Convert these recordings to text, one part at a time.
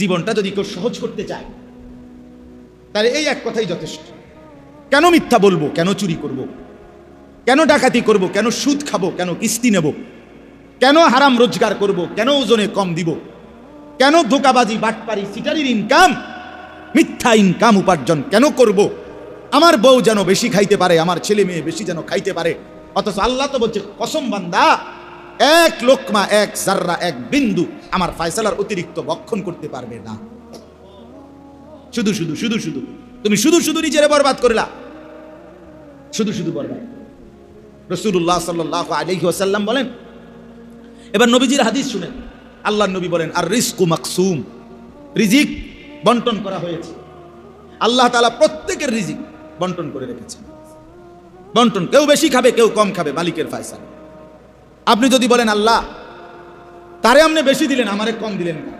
জীবনটা যদি কেউ সহজ করতে চায় তাহলে এই এক কথাই যথেষ্ট। কেন মিথ্যা বলবো, কেন চুরি করব, কেন ডাকাতি করব, কেন সুদ খাবো, কেন কিস্তি নেব, কেন হারাম রোজগার করব, কেন ওজনে কম দিব, কেন ধোঁকাবাজি বাটপারি সিটারির ইনকাম মিথ্যা ইনকাম উপার্জন কেন করব? আমার বউ যেন বেশি খাইতে পারে, আমার ছেলে মেয়ে বেশি যেন খাইতে পারে। অথচ আল্লাহ তো বলছে কসম বান্দা, এক লোকমা, এক জাররা, এক বিন্দু আমার ফয়সালার অতিরিক্ত ভক্ষণ করতে পারবে না। শুধু শুধু শুধু শুধু তুমি শুধু শুধু নিজের বরবাদ করলা, শুধু শুধু বরবাদ। রাসূলুল্লাহ সাল্লাল্লাহু আলাইহি ওয়াসাল্লাম বলেন, এবার নবীজির হাদিস শুনেন, আল্লাহর নবী বলেন আর রিজকু মাকসুম, রিজিক বন্টন করা হয়েছে। আল্লাহ তাআলা প্রত্যেকের রিজিক বন্টন করে রেখেছেন। বন্টন, কেউ বেশি খাবে, কেউ কম খাবে, মালিকের ফয়সালা। আপনি যদি বলেন আল্লাহ তারে আপনি বেশি দিলেন, আমারে কম দিলেন না,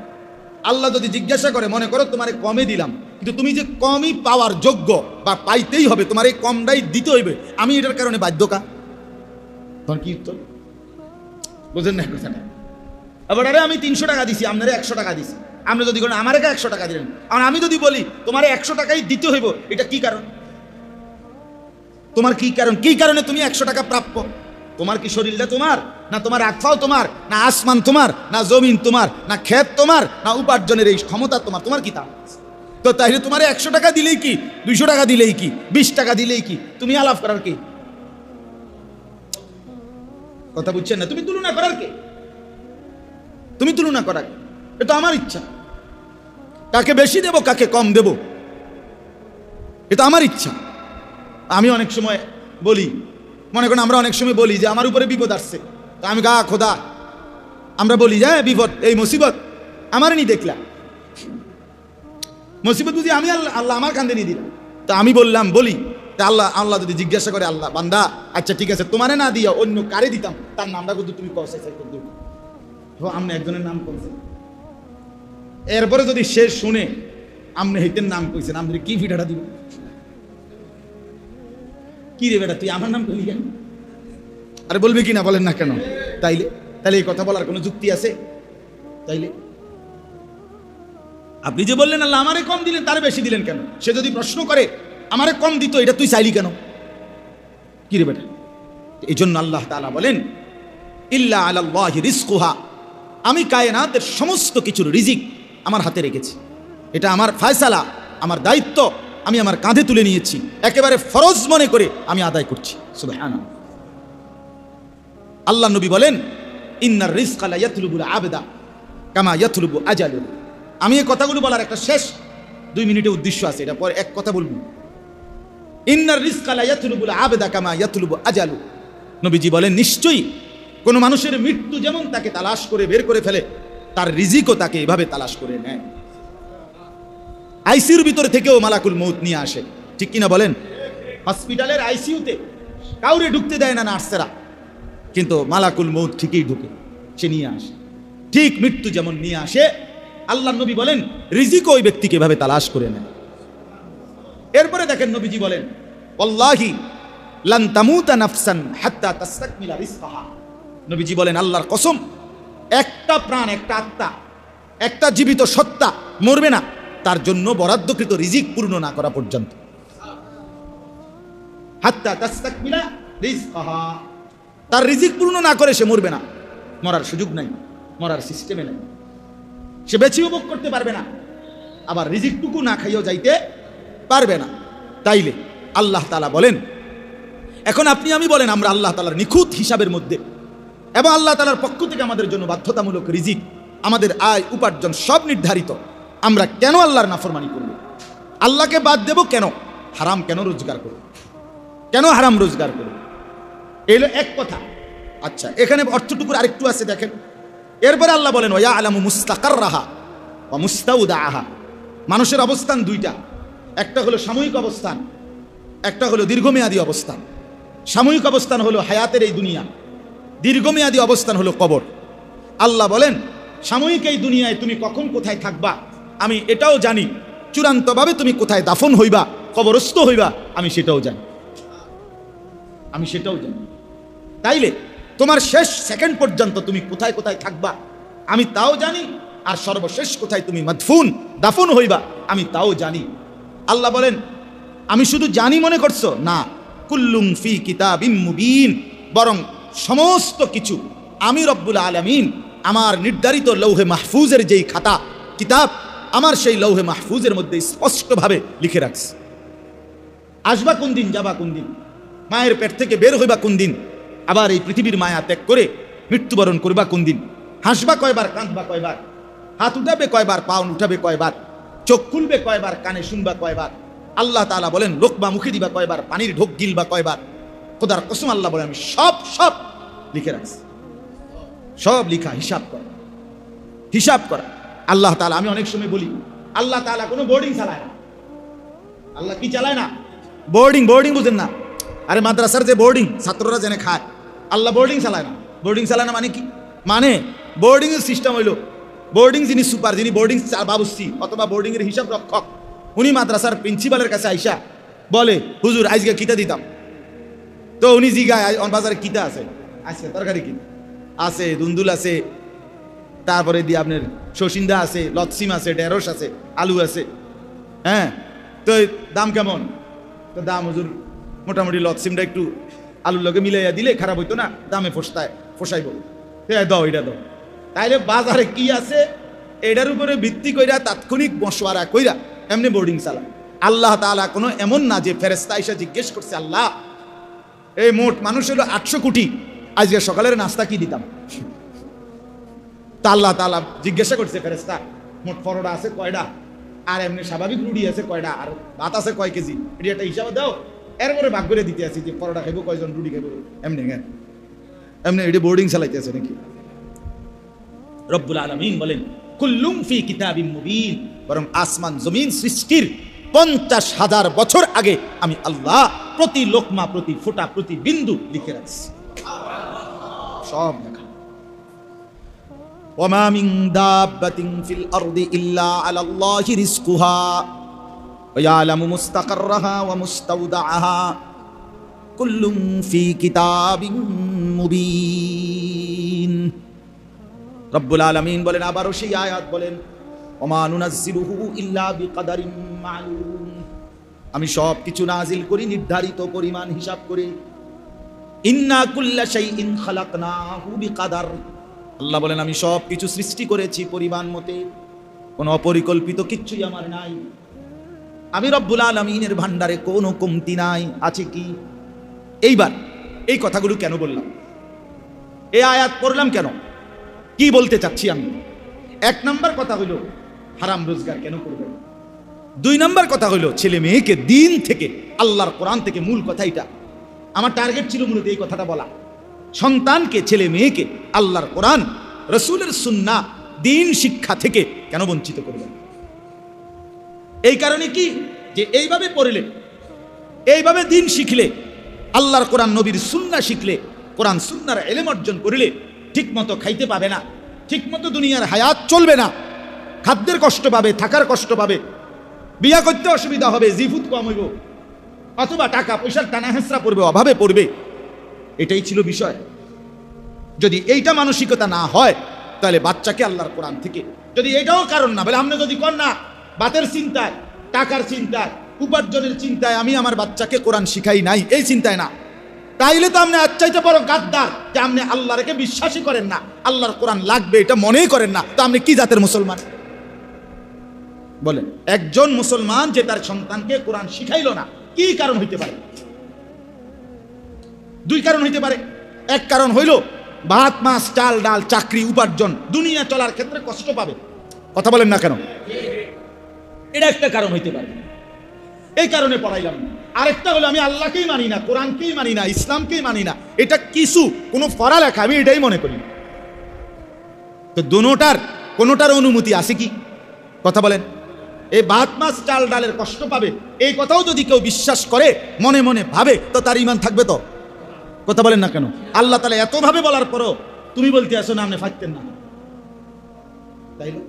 আল্লাহ যদি জিজ্ঞাসা করে, মনে করো তোমারে কমে দিলাম, কিন্তু তুমি যে কমই পাওয়ার যোগ্য বা পাইতেই হবে, তোমার এই কমটাই দিতে হইবে, আমি এটার কারণে বাধ্যকা, তখন কি উত্তর? বুঝেন না কথাটা? আবার আরে আমি 300 টাকা দিছি, আপনারা 100 টাকা দিছি, আপনি যদি বলেন আমারে 100 টাকা দিলেন, আর আমি যদি বলি তোমারে 100 টাকাই দিতে হইব, এটা কি কারণ? তোমার কি কারণ? কি কারণে তুমি 100 টাকা প্রাপ্য? তোমার কি শরীরটা তোমার, না তোমার আকফাও তোমার, না আসমান তোমার, না জমিন তোমার, না ক্ষেত তোমার, না উপার্জনের এই ক্ষমতা তোমার? তোমার কি তা? তো তাইলে তোমার 100 টাকা দিলেই কি, 200 টাকা দিলেই কি, 20 টাকা দিলেই কি, তুমি আলাপ করার কি? কথা বুঝছেন না? তুমি তুলনা করার কে? তুমি তুলনা করার, এটা আমার ইচ্ছা, কাকে বেশি দেব কাকে কম দেব এটা আমার ইচ্ছা। আমি অনেক সময় বলি, মনে করেন আমরা অনেক সময় বলি যে আমার উপরে বিপদ আসছে, তো আমি গা খোদা, আমরা বলি যে বিপদ, এই মুসিবত আমার নি দেখলাম, মুসিবত বুঝি আমি, আল্লাহ আমার কান্দে নিয়ে দিলাম। তা আমি বললাম, বলি আল্লাহ যদি জিজ্ঞাসা করে, আল্লাহ বান্দা আচ্ছা ঠিক আছে তোমারে না দিয়া অন্য কারে দিতাম, তার নামটা কিন্তু তুমি আমনে একজনের নাম কইছেন, এরপরে যদি সে শুনে আমনে হেতের নাম কইছেন, আপনি কি ভিটাটা দিব? কি রে বেটা তুই আমার নাম কইলি কেন? আরে বলবি কি না বলেন না কেন? তাইলে এই কথা বলার কোনো যুক্তি আছে? তাইলে আপনি যে বললেন আল্লাহ আমারে কম দিলেন, তারে বেশি দিলেন কেন? সে যদি প্রশ্ন করে আমারে কম দিত, এটা তুই চাইলি কেন? কি রে বেটা? এই জন্য আল্লাহ তাআলা বলেন ইল্লা আলাল্লাহি রিজকুহা, আমি কায়নাতের সমস্ত কিছুর রিজিক আমার হাতে রেখেছি, এটা আমার ফয়সালা, আমার দায়িত্ব, আমি আমার কাঁধে তুলে নিয়েছি, একেবারে ফরজ মনে করে আমি আদায় করছি। সুবহানাল্লাহ। আল্লাহ নবী বলেন ইন্নার রিজকা লা ইয়াতলুবুল আবদা কামা ইয়াতলুবু আজালু। আমি এই কথাগুলো বলার একটা শেষ 2 মিনিটের উদ্দেশ্য আছে, এটা পরে এক কথা বলবো। ইন্নার রিজকা লা ইয়াতলুবুল আবদা কামা ইয়াতলুবু আজালু। নবীজি বলেন নিশ্চয়ই কোন মানুষের মৃত্যু যেমন তাকে তালাশ করে বের করে ফেলে, তার রিজিকও তাকে এভাবে তালাশ করে নেয়। আইসিইউর ভিতরে থেকেও মালাকুল মউত নিয়ে আসে, ঠিক কিনা বলেন? হসপিটালের আইসিইউতে কাউরে ঢুকতে দেয় না নার্সেরা, কিন্তু মালাকুল মউত ঠিকই ঢুকে, সে নিয়ে আসে। ঠিক মৃত্যু যেমন নিয়ে আসে, আল্লাহ নবী বলেন রিজিকও ওই ব্যক্তিকে এভাবে তালাশ করে নেয়। এরপরে দেখেন নবীজি বলেন ওয়াল্লাহি লান তামুতা নাফসান হাত্তা তাস্তাকমিলা রিজকাহা। নবীজি বলেন আল্লাহর কসম, একটা প্রাণ, একটা আত্মা, একটা জীবিত সত্তা মরবে না তার জন্য বরাদ্দকৃত রিজিক পূর্ণ না করা পর্যন্ত। হাত্তা তাস্তাকমিলা রিজকাহা, তার রিজিক পূর্ণ না করে সে মরবে না, মরার সুযোগ নাই, মরার সিস্টেমে নাই, সে বেঁচে উপভোগ করতে পারবে না, আবার রিজিকটুকু না খাইও যাইতে পারবে না। তাইলে আল্লাহ তাআলা বলেন, এখন আপনি আমি বলেন আমরা আল্লাহ তাআলার নিখুঁত হিসাবের মধ্যে এবং আল্লাহ তাআলার পক্ষ থেকে আমাদের জন্য বাধ্যতামূলক রিজিক, আমাদের আয় উপার্জন সব নির্ধারিত, আমরা কেন আল্লাহর নাফরমানি করব? আল্লাহকে বাদ দেব কেন? হারাম কেন রোজগার করব? কেন হারাম রোজগার করব? এলো এক কথা। আচ্ছা, এখানে অর্থটুকুর আরেকটু আছে দেখেন। এরপরে আল্লাহ বলেন ওয়া ইয়ালামু মুস্তাকাররাহা ওয়া মুস্তাউদাহা। মানুষের অবস্থান দুইটা, একটা হলো সাময়িক অবস্থান, একটা হলো দীর্ঘমেয়াদী অবস্থান। সাময়িক অবস্থান হলো হায়াতের এই দুনিয়া, দীর্ঘমেয়াদী অবস্থান হলো কবর। আল্লাহ বলেন সাময়িক এই দুনিয়ায় তুমি কখন কোথায় থাকবা আমি এটাও জানি, চূড়ান্তভাবে তুমি কোথায় দাফন হইবা, কবরস্থ হইবা, আমি সেটাও জানি, আমি সেটাও জানি। তাইলে তোমার শেষ সেকেন্ড পর্যন্ত তুমি কোথায় কোথায় থাকবা আমি তাও জানি, আর সর্বশেষ কোথায় তুমি মাদফুন দাফন হইবা আমি তাও জানি। আল্লাহ বলেন আমি শুধু জানি মনে করছো না, কুল্লুম ফি কিতাবিম মুবিন, বরং সমস্ত কিছু আমি রব্বুল আলামিন আমার নির্ধারিত লৌহে মাহফুজের যেই খাতা কিতাব, আমার সেই লৌহে মাহফুজের মধ্যে স্পষ্টভাবে লিখে রাখছি। আসবা কোন দিন, যাবা কোন দিন, মায়ের পেট থেকে বের হইবা কোন দিন, আবার এই পৃথিবীর মায়া ত্যাগ করে মৃত্যুবরণ করবা কোন দিন, হাসবা কয়বার, কাঁদবা কয়বার, হাত উঠাবে কয়বার, পা উঠাবে কয়বার, চোখ খুলবে কয়বার, কানে শুনবা কয়বার। আল্লাহ তাআলা বলেন লোকবা মুখে দিবা কয়বার, পানির ঢোক গিলবা কয়বার। খোদার কসম আল্লাহ বলেন আমি সব সব লিখে রাখছি। সব লিখা, হিসাব করা, হিসাব করা। আল্লাহ তাআলা, আমি অনেক সময় বলি আল্লাহ তাআলা কোনো বোর্ডিং চালায় না। আল্লাহ কি চালায় না? বোর্ডিং। বোর্ডিং বুঝেন না? আরে মাদ্রাসার যে বোর্ডিং ছাত্ররা জেনে খায়, আল্লাহ বোর্ডিং চালায় না। বোর্ডিং চালায় না মানে কি? মানে বোর্ডিং এর সিস্টেম হইল, বোর্ডিং যিনি সুপার, যিনি বোর্ডিং বাবুসি অথবা বোর্ডিং এর হিসাব রক্ষক, উনি মাদ্রাসার প্রিন্সিপালের কাছে আইসা বলে হুজুর আজকে কিতা দিতাম, তো উনি জিগায় বাজারে কিতা আছে, আজকে তরকারি কি আছে, দুন্দুল আছে, তারপরে দিয়ে আপনার শসিন্দা আছে, লতসিম আছে, ঢেঁড়স আছে, আলু আছে, হ্যাঁ, তো দাম কেমন? তো দাম হুজুর মোটামুটি লতসিমটা একটু আলুর লগে মিলাইয়া দিলে খারাপ হইতো না, দামে ফসাইব, দাও এটা দাও। তাইলে বাজারে কি আছে এটার উপরে ভিত্তি কইরা তাৎক্ষণিক মশওয়ারা কইরা এমনি বোর্ডিং চালা। আল্লাহ তাআলা কোনো এমন না যে ফেরেশতা এসে জিজ্ঞেস করছে আল্লাহ এই মোট মানুষ হলো 800 কোটি, আজকে সকালের নাস্তা কি দিতাম? তা আল্লাহ তাআলা জিজ্ঞাসা করছে ফেরেশতা মোট পরোটা আছে কয়টা, আর এমনি স্বাভাবিক রুটি আছে কয়টা, আর ভাত আছে কয় কেজি, এটা একটা হিসাব দাও। এরপরে ভাগ করে দিতে আছি যে পরোটা খাইবো কয়জন, রুটি খাইবো, এমনি এমনি এটা বোর্ডিং চালাইতে আছে নাকি? রব্বুল আলামিন বলেন কুল্লুম ফি কিতাবিম মুবিন, বরং আসমান জমিন সৃষ্টির 50,000 বছর আগে আমি আল্লাহ প্রতি লোকমা, প্রতি ফোঁটা, প্রতি বিন্দু লিখে রাখছি। সব লেখা। ওয়া মা মিন দাব্বাতিন ফিল আরদি ইল্লা আলাল্লাহি রিজকুহা ওয়া ইয়ালামু মুস্তাকাররাহা ওয়া মুস্তাওদাআহা কুল্লুম ফি কিতাবিম মুবিন। রব্বুল আলামিন বলেন, আবারও সেই আয়াত বলেন ওমা নুনাজ্জিলুহু ইল্লা বিকাদারিন মালুম, আমি সব কিছু নাজিল করি নির্ধারিত পরিমাণ হিসাব করে। ইন্না কুল্লা শাইইন খালাকনাহু বিকাদার, আল্লাহ বলেন আমি সব কিছু সৃষ্টি করেছি পরিমাণ মতে, কোনো অপরিকল্পিত কিচ্ছুই আমার নাই। আমি রব্বুল আলামিনের ভান্ডারে কোনো কমতি নাই, আছে কি? এইবার এই কথাগুলো কেন বললাম, এই আয়াত পড়লাম কেন, কি বলতে চাচ্ছি আমি? 1 নম্বর কথা হইল হারাম রোজগার কেন করবেন। 2 নম্বর কথা হইল ছেলে মেয়েকে দিন থেকে, আল্লাহর কোরআন থেকে, মূল কথা এটা আমার টার্গেট ছিল মূলত এই কথাটা বলা, সন্তানকে, ছেলে মেয়েকে আল্লাহর কোরআন, রাসূলের সুন্নাহ, দিন শিক্ষা থেকে কেন বঞ্চিত করবেন। এই কারণে কি যে এইভাবে পড়লে, এইভাবে দিন শিখলে, আল্লাহর কোরআন নবীর সুন্নাহ শিখলে, কোরআন সুন্নাহর ইলম অর্জন করলে ঠিক মতো খাইতে পাবে না, ঠিক মতো দুনিয়ার হায়াত চলবে না, খাদ্যের কষ্ট পাবে, থাকার কষ্ট পাবে, বিয়া করতে অসুবিধা হবে, জিফুত কম হইব, অথবা টাকা পয়সার টানা হেঁচড়া পড়বে, অভাবে পড়বে। এটাই ছিল বিষয়। যদি এইটা মানসিকতা না হয় তাহলে বাচ্চাকে আল্লাহর কোরআন থেকে, যদি এটাও কারণ না, বলে আপনি যদি কর না বাতের চিন্তায়, টাকার চিন্তায়, উপার্জনের চিন্তায় আমি আমার বাচ্চাকে কোরআন শিখাই নাই, এই চিন্তায় না, তাইলে তো আপনি আচ্ছাইতে বড় গাদ্দার যে আপনি আল্লাহকে বিশ্বাসই করেন না, আল্লাহর কোরআন লাগবে এটা মনেই করেন না। তো আপনি কি জাতের মুসলমান বলেন? একজন মুসলমান যে তার সন্তানকে কোরআন শিখাইল না, কি কারণ হইতে পারে? 2 কারণ হইতে পারে। 1 কারণ হইল ভাত মাছ চাল ডাল চাকরি উপার্জন, দুনিয়া চলার ক্ষেত্রে কষ্ট পাবে, কথা বলেন না কেন? এটা একটা কারণ হইতে পারে, এই কারণে পড়াইলাম না। আরেকটা হলো আমি আল্লাহকেই মানি না, কোরআনকেই মানি না, ইসলামকেই মানি না, এটা কিছু কোনো পড়ালেখা আমি এটাই মনে করি। তো কোনোটার অনুমতি আছে কি? কথা বলেন। এই ভাত মাছ চাল ডালের কষ্ট পাবে এই কথাও যদি কেউ বিশ্বাস করে, মনে মনে ভাবে, তো তার ঈমান থাকবে তো? কথা বলেন না কেন? আল্লাহ তাআলা এত ভাবে বলার পরও তুমি বলতে আসো না আপনি ফাইতেন না, তাই না?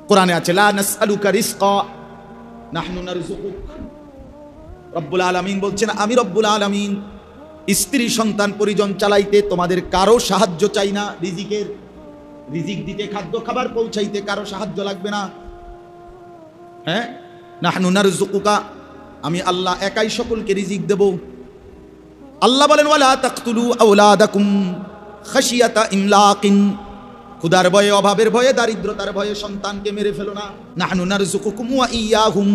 কোরআনে আছে লা নাসআলুকা রিজকা নাহনু নারযুকুক। রব্বুল আলামিন বলছেন আমি রব্বুল আলামিন স্ত্রী সন্তান পরিজন চালাইতে তোমাদের কারো সাহায্য চাই না রিজিকের। রিজিক দিতে, খাদ্য খাবার পৌঁছাইতে কারো সাহায্য লাগবে না। হ্যাঁ, নাহনু নারযুকুকা, আমি আল্লাহ একাই সকলকে রিজিক দেব। আল্লাহ বলেন ওয়ালা তাকতুলু আওলাদাকুম খাশিয়াতা ইমলাকিন, ক্ষুধার ভয়ে, অভাবের ভয়ে, দারিদ্রতার ভয়ে সন্তানকে মেরে ফেলো না। নাহনু নারযুকুকুম ওয়া ইয়াহুম,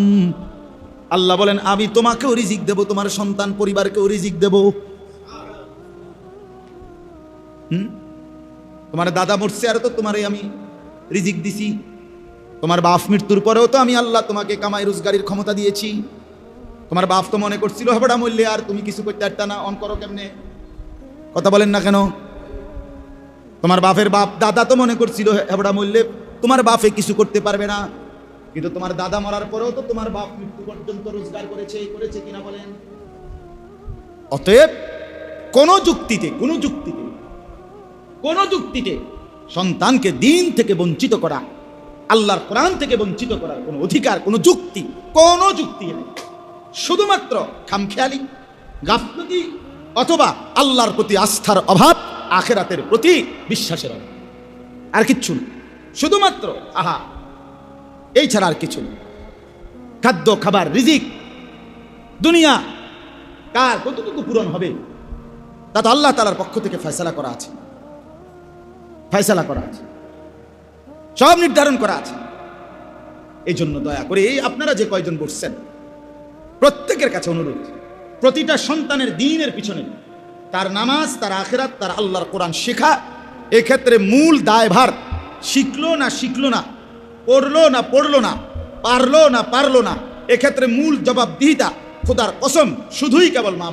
আল্লাহ বলেন আমি তোমাকেও রিজিক দেব, তোমার সন্তান পরিবারকেও রিজিক দেব। তোমার দাদা মরছে আর তো তোমারই আমি রিজিক দিছি, তোমার বাপ মৃত্যুর পরেও তো আমি আল্লাহ তোমাকে কামাই রোজগারির ক্ষমতা দিয়েছি। তোমার বাপ তো মনে করছিল হেবড়া মরলে আর তুমি কিছু করতে পারতা না, অন করো কেমনে? কথা বলেন না কেন? তোমার বাপের বাপ দাদা তো মনে করছিল হেবড়া মরলে তোমার বাপে কিছু করতে পারবে না, কিন্তু তোমার দাদা মরার পরেও তো তোমার বাপ মৃত্যু পর্যন্ত রোজগার করেছে কিনা বলেন? অতএব কোনো যুক্তিতে সন্তানকে দিন থেকে বঞ্চিত করা, আল্লাহর কোরআন থেকে বঞ্চিত করার কোনো অধিকার, কোনো যুক্তি নেই। শুধুমাত্র খামখেয়ালি, গাফলতি, অথবা আল্লাহর প্রতি আস্থার অভাব, আখিরাতের প্রতি বিশ্বাসের অভাব, আর কিচ্ছু না। শুধুমাত্র এই ছাড়া আর কিছু না। খাদ্য খাবার রিজিক দুনিয়া কার কতটুকু পূরণ হবে তা তো আল্লাহ তাআলার পক্ষ থেকে ফয়সালা করা আছে, সব নির্ধারণ করা আছে। এই জন্য দয়া করে এই আপনারা যে কয়জন বসছেন প্রত্যেকের কাছে অনুরোধ, প্রতিটা সন্তানের দ্বীনের পিছনে তার নামাজ, তার আখিরাত, তার আল্লাহর কোরআন শেখা, এক্ষেত্রে মূল দায়ভার শিখলো না, পড়লো না, পারলো না, এক্ষেত্রে মূল জবাবদিহিতা খোদার কসম শুধুই কেবল মা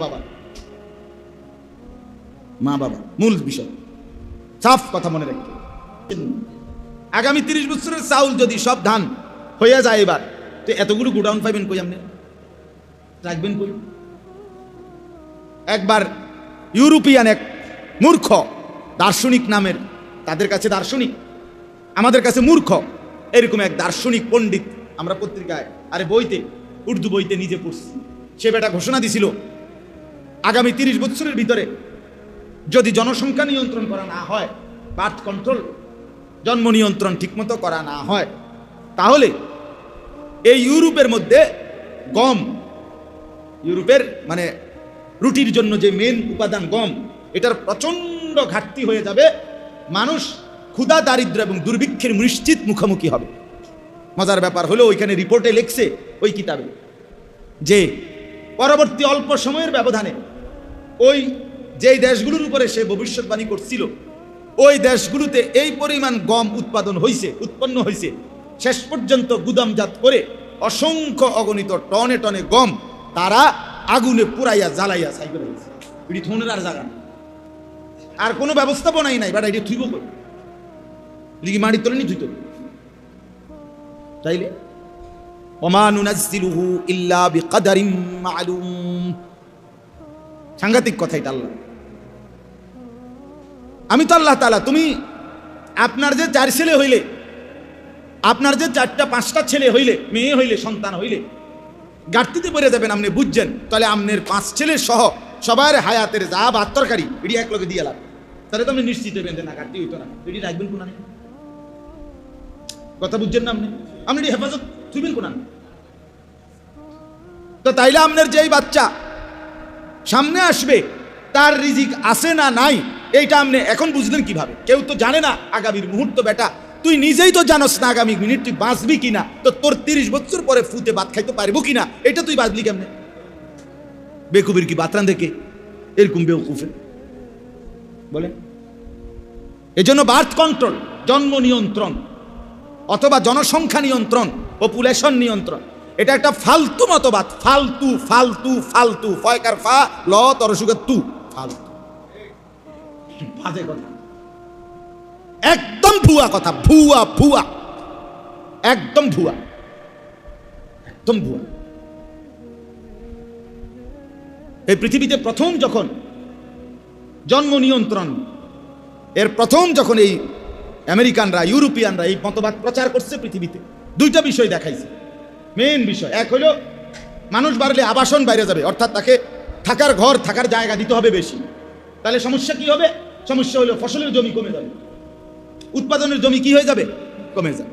বাবা মূল বিষয়। সাফ কথা মনে রাখতে, আগামী 30 বছরের চাউল যদি সব ধান হয়ে যায় এবার, তো এতগুলো গোডাউন পাইবেন কই? আপনি রাখবেন কই? একবার ইউরোপিয়ান এক মূর্খ দার্শনিক নামের, তাদের কাছে দার্শনিক, আমাদের কাছে মূর্খ, এরকম এক দার্শনিক পণ্ডিত আমরা পত্রিকায় বইতে, উর্দু বইতে নিজে পড়ছি, সে বেটা ঘোষণা দিছিল আগামী 30 বছরের ভিতরে যদি জনসংখ্যা নিয়ন্ত্রণ করা না হয়, বার্থ কন্ট্রোল, জন্ম নিয়ন্ত্রণ ঠিকমতো করা না হয়, তাহলে এই ইউরোপের মধ্যে গম, ইউরোপের মানে রুটির জন্য যে মেন উপাদান গম, এটার প্রচন্ড ঘাটতি হয়ে যাবে, মানুষ ক্ষুধা, দারিদ্র এবং দুর্ভিক্ষের নিশ্চিত মুখোমুখি হবে। মজার ব্যাপার হলো ওইখানে রিপোর্টে লেখছে ওই কিতাবে যে পরবর্তী অল্প সময়ের ব্যবধানে ওই যেই দেশগুলোর উপরে সে ভবিষ্যৎবাণী করছিল, ওই দেশগুলোতে এই পরিমাণ গম উৎপন্ন হয়েছে, শেষ পর্যন্ত গুদামজাত করে অসংখ্য অগণিত টনে টনে গম তারা আগুনে পুরাইয়া জ্বালাইয়া ছাই করে দিয়েছে। এটি থনের আর জায়গা আর কোনো ব্যবস্থাপনাই নাই, বাট এটি থুইব কই? এটি কি মাটির তলে নি থুইত? তাইলে ওমা নুনাজ্জিলুহু ইল্লা বিকদারিম মা'লুম, সাংঘাতিক কথা এটা। আল্লাহ, আমি তো আল্লাহ তাআলা, তুমি আপনার যে 4 ছেলে হইলে, আপনার যে 4টা 5টা ছেলে হইলে, মেয়ে হইলে, সন্তান হইলে ঘাটতিতে পড়ে যাবেন, আপনি বুঝছেন, তাহলে আপনার 5 ছেলে সহ সবার হায়াতের যা ভাত তরকারি এটি এক লগে দিয়ে লাগবে, তাহলে তো আপনি নিশ্চিত হইবেন না ঘাটতি হইতো না। এটি রাখবেন কোন কথা বুঝছেন না? আপনি এটি হেফাজত থুইবেন কোন? তো তাইলে আপনার যেই বাচ্চা সামনে আসবে তার রিজিক আছে না নাই, এইটা আপনি এখন বুঝলেন কিভাবে? কেউ তো জানে না আগামীর মুহূর্ত। বেটা, তুই নিজেই তো জানোস না আগামী মিনিট তুই বাঁচবি কিনা, তো তোর 30 বছর পরে ফুতে ভাত খাইতে পারবো কিনা, এটা তুই বাঁচলি কেমনে? বেকুবের কি বাতরান দেখে এরকম বেউকুফে বলেন? এজন্য বার্থ কন্ট্রোল, জন্ম নিয়ন্ত্রণ অথবা জনসংখ্যা নিয়ন্ত্রণ, পপুলেশন নিয়ন্ত্রণ, এটা একটা ফালতু মতবাদ। ফালতু ফালতু ফালতু, ফয়কার ফা ল তরসুগার তু, ফালতু বাজে কথা, একদম ভুয়া কথা, ভুয়া, একদম ভুয়া। এই পৃথিবীতে প্রথম যখন জন্ম নিয়ন্ত্রণ এর যখন এই আমেরিকানরা, ইউরোপিয়ানরা এই মতবাদ প্রচার করছে পৃথিবীতে, 2টা বিষয় দেখাইছে। মেইন বিষয় এক হলো মানুষ বাড়লে আবাসন বাইরে যাবে, অর্থাৎ তাকে থাকার ঘর, থাকার জায়গা দিতে হবে বেশি। তাহলে সমস্যা কি হবে? সমস্যা হলো ফসলের জমি কমে যাবে। উৎপাদনের জমি কি হয়ে যাবে? কমে যাবে।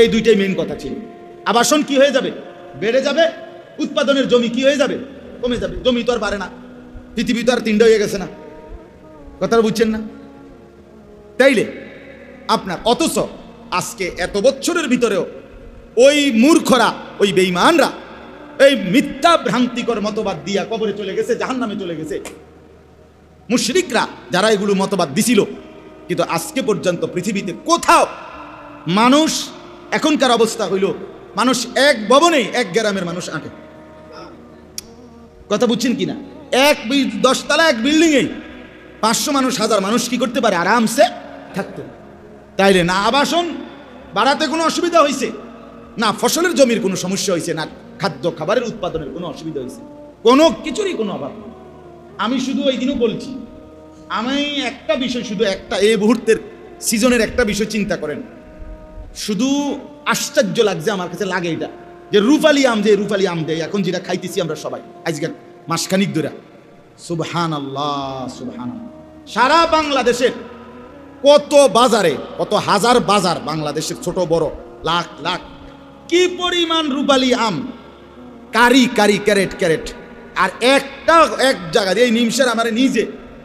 এই দুইটাই মেইন কথা ছিল। আবাসন কি হয়ে যাবে? বেড়ে যাবে। উৎপাদনের জমি কি হয়ে যাবে? কমে যাবে। জমি তো আর বাড়ে না, পৃথিবী তো আর 3টা হয়ে গেছে না। কথাটা বুঝছেন না? তাইলে আপনার অথচ আজকে এত বছরের ভিতরেও ওই মূর্খরা, ওই বেঈমানরা এই মিথ্যা ভ্রান্তিকর মতবাদ দিয়া কবরে চলে গেছে, জাহান্নামে চলে গেছে। মুশরিকরা যারা এগুলো মতবাদ দিছিল, কিন্তু আজকে পর্যন্ত পৃথিবীতে কোথাও মানুষ, এখনকার অবস্থা হইল মানুষ এক ভবনে এক গ্রামের মানুষ আঁকে। কথা বুঝছেন কিনা? 10 তলা এক বিল্ডিং এ 500 মানুষ, 1000 মানুষ কি করতে পারে? আরামসে থাকতে। তাইলে না আবাসন বাড়াতে কোনো অসুবিধা হয়েছে, না ফসলের জমির কোনো সমস্যা হয়েছে, না খাদ্য খাবারের উৎপাদনের কোনো অসুবিধা হয়েছে, কোনো কিছুরই কোনো অভাব নেই। আমি শুধু ওই দিনও বলছি, আমি একটা বিষয়, শুধু একটা, এই মুহূর্তের সিজনের একটা বিষয় চিন্তা করেন। শুধু আশ্চর্য লাগছে আমার কাছে, লাগে এটা যে রূপালী আম, যে রূপালী আম দেয় এখন, যেটা খাইতেছি আমরা সবাই আজকে মাসখানিক ধরে। সুবহানাল্লাহ, সুবহানাল্লাহ। সারা বাংলাদেশের কত বাজারে, কত হাজার বাজার, বাংলাদেশের ছোট বড় লাখ লাখ কি পরিমাণ রূপালী আম, কারি কারি, ক্যারেট ক্যারেট। আর একটা এক জায়গায় এই নিমসের আমার নিজে,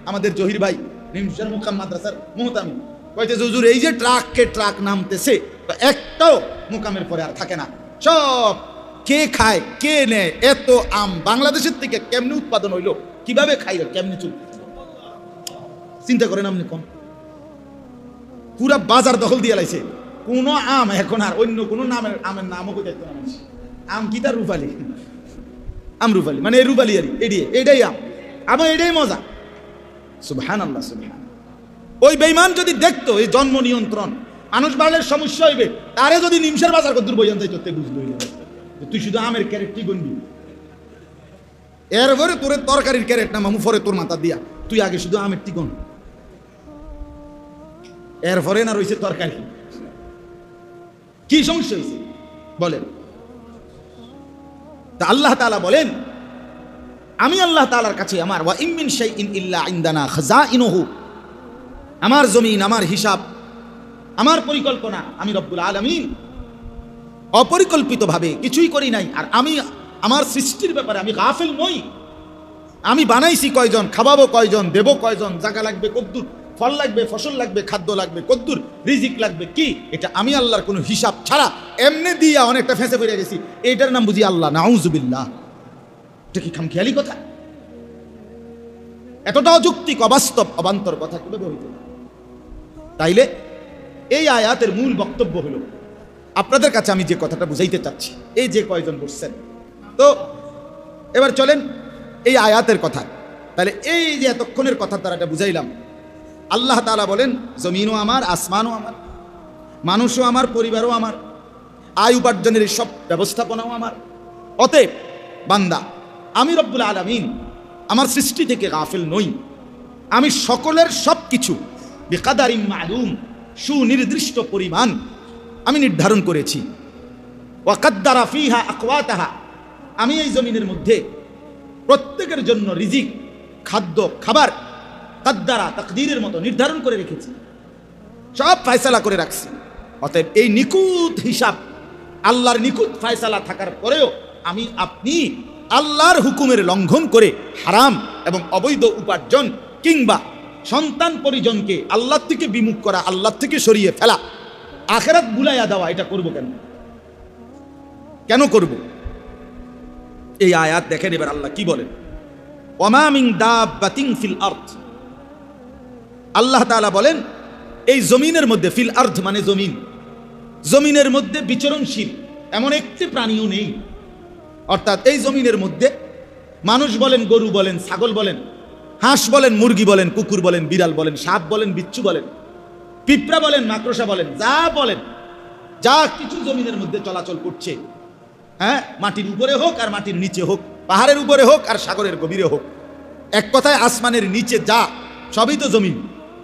আমাদের জহির ভাই নিমসের মুকাম মাদ্রাসার মোহতামি কইতেছে, হুজুর এই যে ট্রাককে ট্রাক নামতেছে, একটাও মুকামের পরে আর থাকে না, সব কে খায়, কে নেয়? এত আম বাংলাদেশের থেকে কেমনে উৎপাদন হইলো, কিভাবে খাইল, কেমনে চলবে? চিন্তা করেন আপনি। কম পুরা বাজার দখল দিয়ে লাইছে। কোন আম এখন আর অন্য কোন নামের আমের নামও কোথায় না। আম কি তার রূপালী? আম রূপালী মানে এই রূপালী আর এটাই আম, আমার এটাই মজা। সুবহানাল্লাহ, সুবহানাল্লাহ। ওই বেঈমান যদি দেখতো এই জন্ম নিয়ন্ত্রণ, মানুষ বাড়লে সমস্যা হইবে, তারে যদি নিমসের বাজার কত দূর বইয়ান যাইতো বুঝলো, তুই শুধু আমের ক্যারেট কি গণবি, এরপরে তোর তরকারির ক্যারেট না মামু পরে তোর মাথা দিয়া, তুই আগে শুধু আমের টি গণ, এরপরে না রয়েছে তরকারি। কি সমস্যা হয়েছে বলেন? তা আল্লাহ তাআলা বলেন, আমি আল্লাহ তাআলার কাছে আমার ওয়া ইম মিন শাইইন ইল্লা ইনদানা খাযাইনুহু, আমার জমিন, আমার হিসাব, আমার পরিকল্পনা, আমি রব্বুল আলামিন অপরিকল্পিতভাবে কিছুই করি নাই। আর আমি আমার সৃষ্টির ব্যাপারে আমি গাফিল নই। আমি বানাইছি কয়জন, খাওয়াবো কয়জন, দেবো কয়জন, জায়গা লাগবে কদ্দুর, ফল লাগবে, ফসল লাগবে, খাদ্য লাগবে কদ্দুর, রিজিক লাগবে কি, এটা আমি আল্লাহর কোনো হিসাব ছাড়া এমনি দিয়া অনেকটা ফেঁসে পড়ে গেছি, এইটার নাম বুঝি আল্লাহ। নাউজুবিল্লাহ। এটা কি খামখেয়ালি কথা? এতটা অযৌক্তিক, অবাস্তব, অবান্তর কথা কিভাবে হইতে? তাইলে এই আয়াতের মূল বক্তব্য হলো, আপনাদের কাছে আমি যে কথাটা বুঝাইতে চাচ্ছি, এই যে কয়জন বসছেন, তো এবার চলেন এই আয়াতের কথা। তাহলে এই যে এতক্ষণের কথা তারা এটা বুঝাইলাম, আল্লাহ তাআলা বলেন জমিনও আমার, আসমানও আমার, মানুষও আমার, পরিবারও আমার, আয় উপার্জনের সব ব্যবস্থাপনাও আমার। অতএব বান্দা, আমি রব্বুল আলামিন আমার সৃষ্টি থেকে গাফিল নই। আমি সকলের সব কিছু বিকাদারিন মালুম, সুনির্দিষ্ট পরিমাণ আমি নির্ধারণ করেছি। ওয়া কাদ্দারা ফিহা আকওয়াতাহা, আমি এই জমিনের মধ্যে প্রত্যেকের জন্য রিজিক, খাদ্য, খাবার কাদ্দারা, তাকদীরের মতো নির্ধারণ করে রেখেছি, সব ফয়সালা করে রাখছি। অতএব এই নিখুঁত হিসাব, আল্লাহর নিখুঁত ফয়সালা থাকার পরেও আমি আপনি আল্লাহর হুকুমের লঙ্ঘন করে হারাম এবং অবৈধ উপার্জন কিংবা সন্তান পরিজনকে আল্লাহ থেকে বিমুখ করা, আল্লাহ থেকে সরিয়ে ফেলা, আখিরাত ভুলাইয়া দেওয়া, এটা করব কেন? কেন করব? এই আয়াত দেখেন এবার আল্লাহ কি বলেন। ওয়ামা মিন দাব্বাতিন ফিল আরদ, আল্লাহ তাআলা বলেন এই জমিনের মধ্যে, ফিল আরদ মানে জমিন, জমিনের মধ্যে বিচরণশীল এমন একটি প্রাণীও নেই। অর্থাৎ এই জমিনের মধ্যে মানুষ বলেন, গরু বলেন, ছাগল বলেন, হাঁস বলেন, মুরগি বলেন, কুকুর বলেন, বিড়াল বলেন, সাপ বলেন, বিচ্ছু বলেন, পিঁপড়া বলেন, মাকড়সা বলেন, যা বলেন, যা কিছু জমিনের মধ্যে চলাচল করছে, হ্যাঁ, মাটির উপরে হোক আর মাটির নিচে হোক, পাহাড়ের উপরে হোক আর সাগরের গভীরে হোক, এক কথায় আসমানের নিচে যা, সবই তো জমিন।